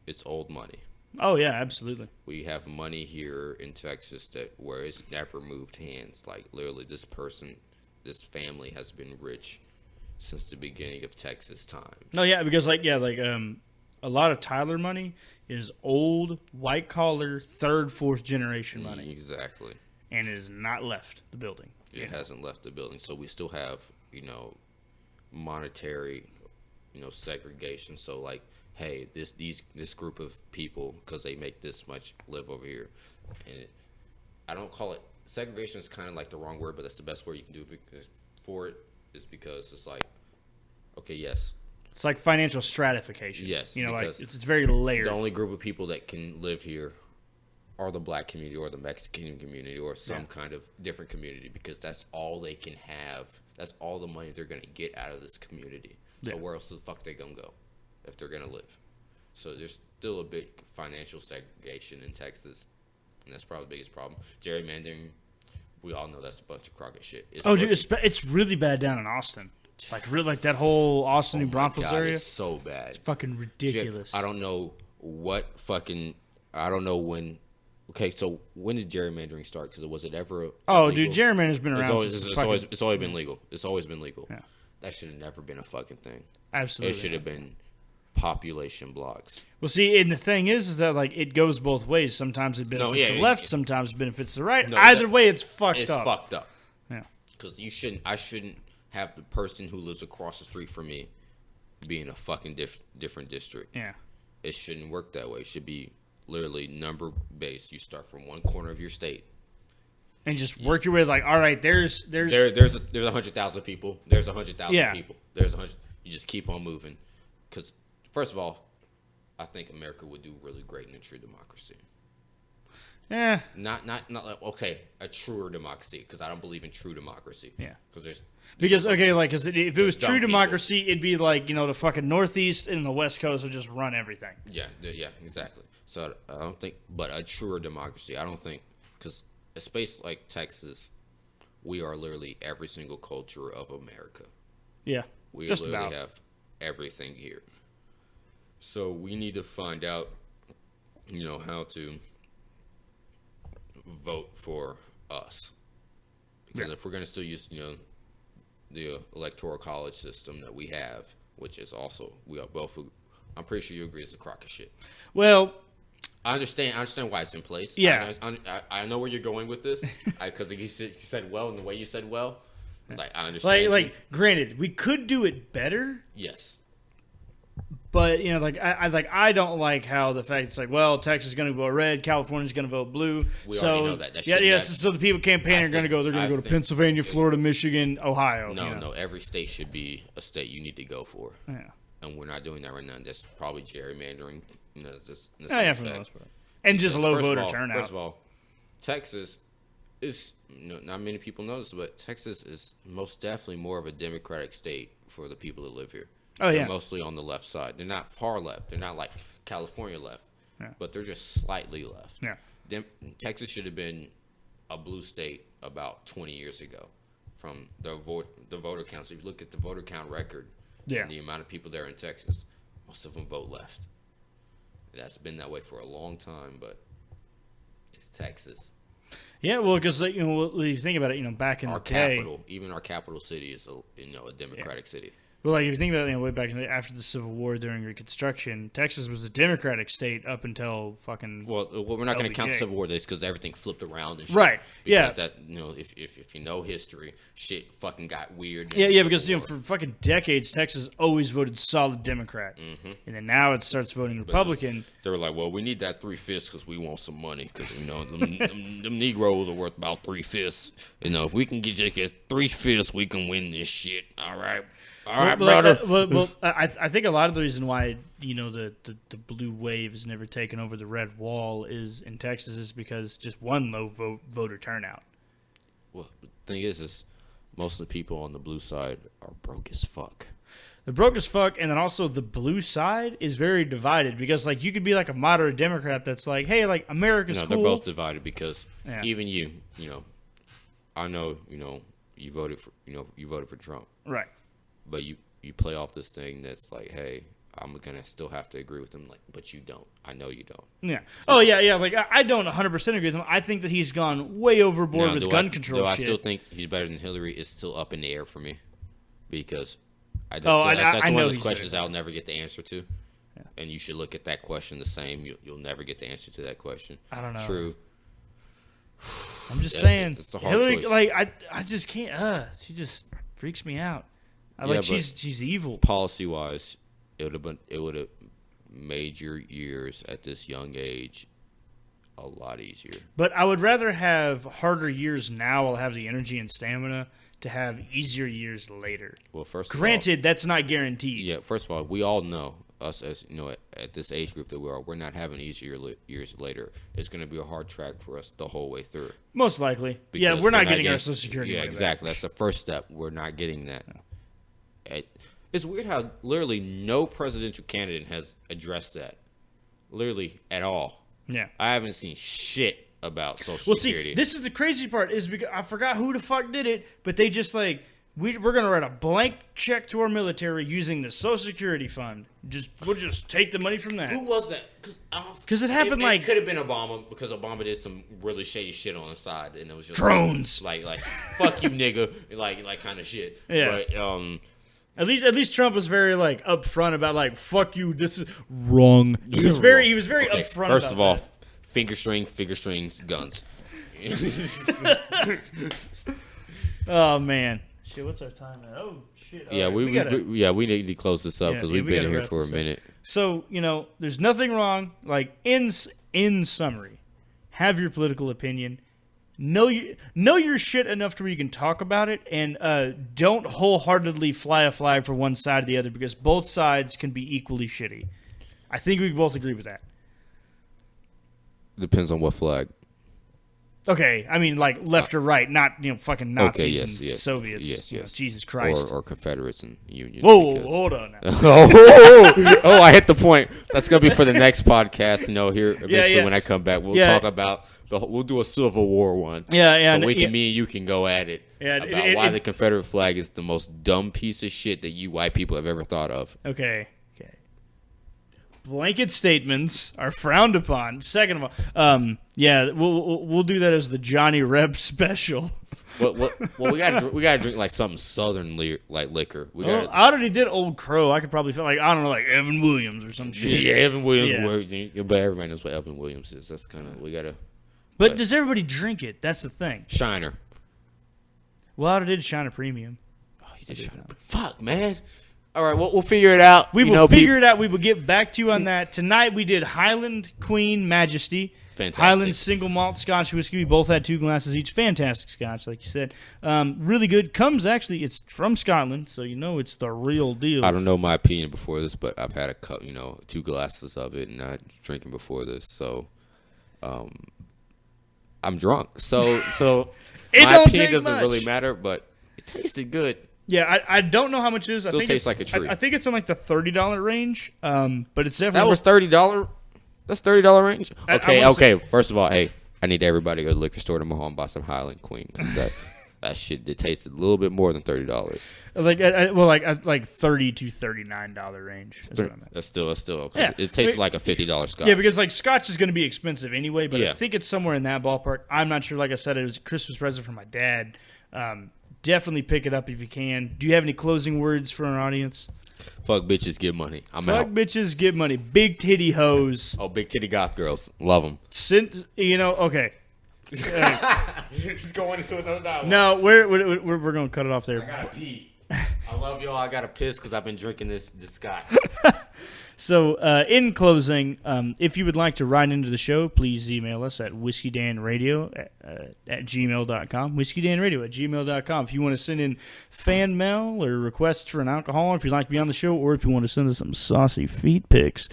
it's old money. Oh yeah, absolutely. We have money here in Texas where it's never moved hands. Like literally, this this family has been rich since the beginning of Texas times. No, yeah, because a lot of Tyler money is old white collar, third, fourth generation money. Exactly. And it has not left the building. It hasn't left the building, so we still have monetary segregation. So like, hey, this group of people, because they make this much, live over here, and I don't call it segregation is kind of like the wrong word, but that's the best word you can do for it. Is because it's like, okay, yes, it's like financial stratification. Yes, you know, like it's very layered. The only group of people that can live here are the black community or the Mexican community or some kind of different community, because that's all they can have. That's all the money they're going to get out of this community. So where else the fuck they going to go if they're going to live? So there's still a big financial segregation in Texas, and that's probably the biggest problem. Gerrymandering, we all know that's a bunch of crockett shit. It's really bad down in Austin. Like really, like that whole Austin, New Braunfels area. It's so bad. It's fucking ridiculous. I don't know I don't know when. Okay, so when did gerrymandering start? Because was it ever? Oh, legal? dude, gerrymandering's been around. It's always been legal. It's always been legal. Yeah. That should have never been a fucking thing. Absolutely, it should have been population blocks. Well, see, and the thing is that like it goes both ways. Sometimes it benefits the left, sometimes it benefits the right. Either way, it's fucked up. It's fucked up. Yeah. Because I shouldn't have the person who lives across the street from me be in a fucking different district. Yeah. It shouldn't work that way. It should be literally number based. You start from one corner of your state and just work your way. Like, all right, there's 100,000 people. There's 100,000 people. There's 100. You just keep on moving. Because first of all, I think America would do really great in a true democracy. Yeah. Not like, okay, a truer democracy, because I don't believe in true democracy. Yeah. Because if it was true democracy, it'd be like, the fucking Northeast and the West Coast would just run everything. Yeah, exactly. So I don't think, but a truer democracy, I don't think, because a space like Texas, we are literally every single culture of America. Yeah. We literally have everything here. So we need to find out, how to vote for us. Because if we're going to still use, the electoral college system that we have, which is also, we are both, I'm pretty sure you agree it's a crock of shit. Well, I understand why it's in place. Yeah. I know where you're going with this, because you said well, and the way you said well, it's like, I understand. Like, granted, we could do it better. Yes. But I don't like how the fact it's like, well, Texas is going to vote red, California's going to vote blue. We already know that. So the people campaigning are going to go. They're going to go to Pennsylvania, Florida, Michigan, Ohio. No. Every state should be a state you need to go for. Yeah. And we're not doing that right now. That's probably gerrymandering. For the most part. And just low voter turnout. First of all, Texas is, not many people know this, but Texas is most definitely more of a Democratic state for the people that live here. Oh, yeah. They're mostly on the left side. They're not far left. They're not like California left. Yeah. But they're just slightly left. Yeah. Texas should have been a blue state about 20 years ago from the voter count. So if you look at the voter count record and the amount of people there in Texas, most of them vote left. That's been that way for a long time, but it's Texas. Yeah, well, because when you think about it, back in the day, even our capital city is a Democratic city. Well, like if you think about it, way back after the Civil War during Reconstruction, Texas was a Democratic state up until fucking. Well, we're not going to count the Civil War days because everything flipped around and shit. Right. Because that if you know history, shit fucking got weird. Yeah, because for fucking decades, Texas always voted solid Democrat, and then now it starts voting Republican. They were like, well, we need that 3/5 because we want some money because them Negroes are worth about 3/5. If we can get 3/5, we can win this shit. All right. All right, brother. I think a lot of the reason why the blue wave has never taken over the red wall in Texas is because just one low voter turnout. Well, the thing is most of the people on the blue side are broke as fuck. They're broke as fuck, and then also the blue side is very divided because you could be like a moderate Democrat that's like, hey, like America's cool. They're both divided because even you I know you voted for Trump, right? But you play off this thing that's like, hey, I'm gonna still have to agree with him, like, but you don't. I know you don't. Yeah. Oh yeah. Like I don't 100% agree with him. I think that he's gone way overboard with gun control. I still think he's better than Hillary? Is still up in the air for me because that's one of those questions I'll never get the answer to. Yeah. And you should look at that question the same. You'll never get the answer to that question. I don't know. True. I'm just saying. It's a hard Hillary, choice. like I just can't. She just freaks me out. She's evil. Policy wise, it would have made your years at this young age a lot easier. But I would rather have harder years now while I have the energy and stamina to have easier years later. Well, Granted, that's not guaranteed. Yeah, first of all, we all know, us as at this age group that we're not having easier years later. It's going to be a hard track for us the whole way through. Most likely. Yeah, we're not getting our Social Security. Yeah, exactly. That's the first step. We're not getting that. No. It's weird how literally no presidential candidate has addressed that. Literally at all. Yeah. I haven't seen shit about Social Security. See, this is the crazy part is because I forgot who the fuck did it, but they just like, we're going to write a blank check to our military using the Social Security fund. We'll just take the money from that. Who was that? Because it happened it could have been Obama, because Obama did some really shady shit on the side, and it was just drones. Like fuck you, nigga, like kind of shit. Yeah. But at least Trump was very like upfront about like fuck you. This is wrong. He was very okay, upfront. First about of all, that. finger strings, guns. Oh man. Shit, what's our time at? Oh shit! Yeah, right, we need to close this up because we've been here for a minute. So there's nothing wrong. Like in summary, have your political opinion. Know your shit enough to where you can talk about it, and don't wholeheartedly fly a flag for one side or the other because both sides can be equally shitty. I think we both agree with that. Depends on what flag. Okay, I mean like left or right, not fucking Nazis and Soviets. Yes. Jesus Christ. Or Confederates and Union. Whoa, hold on now. oh, I hit the point. That's gonna be for the next podcast. Here eventually when I come back, we'll talk about we'll do a Civil War one. Yeah. So me and you can go at it about why the Confederate flag is the most dumb piece of shit that you white people have ever thought of. Okay. Blanket statements are frowned upon. Second of all, we'll do that as the Johnny Reb special. Well, we gotta drink like something southern like liquor. I already did Old Crow. I could probably feel like like Evan Williams or some shit. Yeah, Evan Williams. Yeah. But everybody knows what Evan Williams is. That's kind of we gotta. But does everybody drink it? That's the thing. Shiner. Well, I did Shiner Premium. Oh, you did Shiner. Fuck, man. All right, we'll figure it out. We will figure it out. We will get back to you on that. Tonight we did Highland Queen Majesty. Fantastic. Highland single malt Scotch whiskey. We both had 2 glasses each. Fantastic Scotch, like you said. Really good. It's from Scotland, so it's the real deal. I don't know my opinion before this, but I've had 2 glasses of it, and not drinking before this, so I'm drunk. So my opinion doesn't really matter, but it tasted good. Yeah, I don't know how much it is. Still tastes like a treat. I think it's in like the $30 range, but it's definitely... That was $30? That's $30 range? Okay. First of all, hey, I need everybody to go to the liquor store tomorrow and buy some Highland Queen. That shit, it tasted a little bit more than $30. Like $30 to $39 range. Is what I meant. That's still okay. Yeah. It tastes like a $50 Scotch. Yeah, because like Scotch is going to be expensive anyway, but yeah. I think it's somewhere in that ballpark. I'm not sure. Like I said, it was a Christmas present from my dad. Definitely pick it up if you can. Do you have any closing words for our audience? Fuck bitches, get money. I'm Fuck out. bitches, get money. Big titty hoes. Oh, big titty goth girls. Love them. Okay. Just going into another dialogue. No, we're going to cut it off there. I got to pee. I love y'all. I got to piss because I've been drinking this Scotch. So, in closing, if you would like to write into the show, please email us at whiskeydanradio at gmail.com. Whiskeydanradio at gmail.com. If you want to send in fan mail or requests for an alcohol, if you'd like to be on the show, or if you want to send us some saucy feet pics,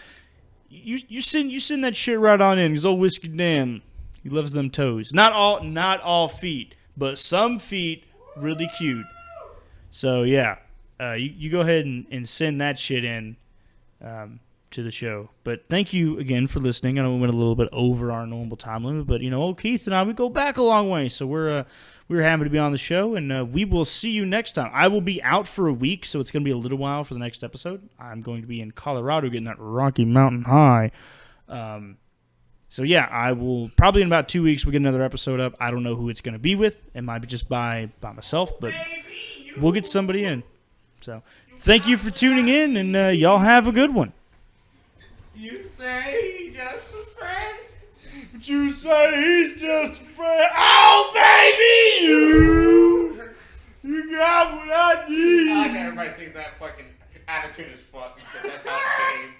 you send that shit right on in, because old Whiskey Dan, he loves them toes. Not all feet, but some feet really cute. So, yeah, you go ahead and send that shit in. To the show. But thank you again for listening. I know we went a little bit over our normal time limit, but old Keith and I, we go back a long way, so we're happy to be on the show, and we will see you next time. I will be out for a week, so it's going to be a little while for the next episode. I'm going to be in Colorado getting that Rocky Mountain High. So yeah, I will probably in about 2 weeks we'll get another episode up. I don't know who it's going to be with. It might be just by myself, but we'll get somebody in. So thank you for tuning in, and y'all have a good one. You say he's just a friend? But you say he's just a friend. Oh, baby, you got what I need. I like how everybody sings that fucking attitude as fuck because that's how it came.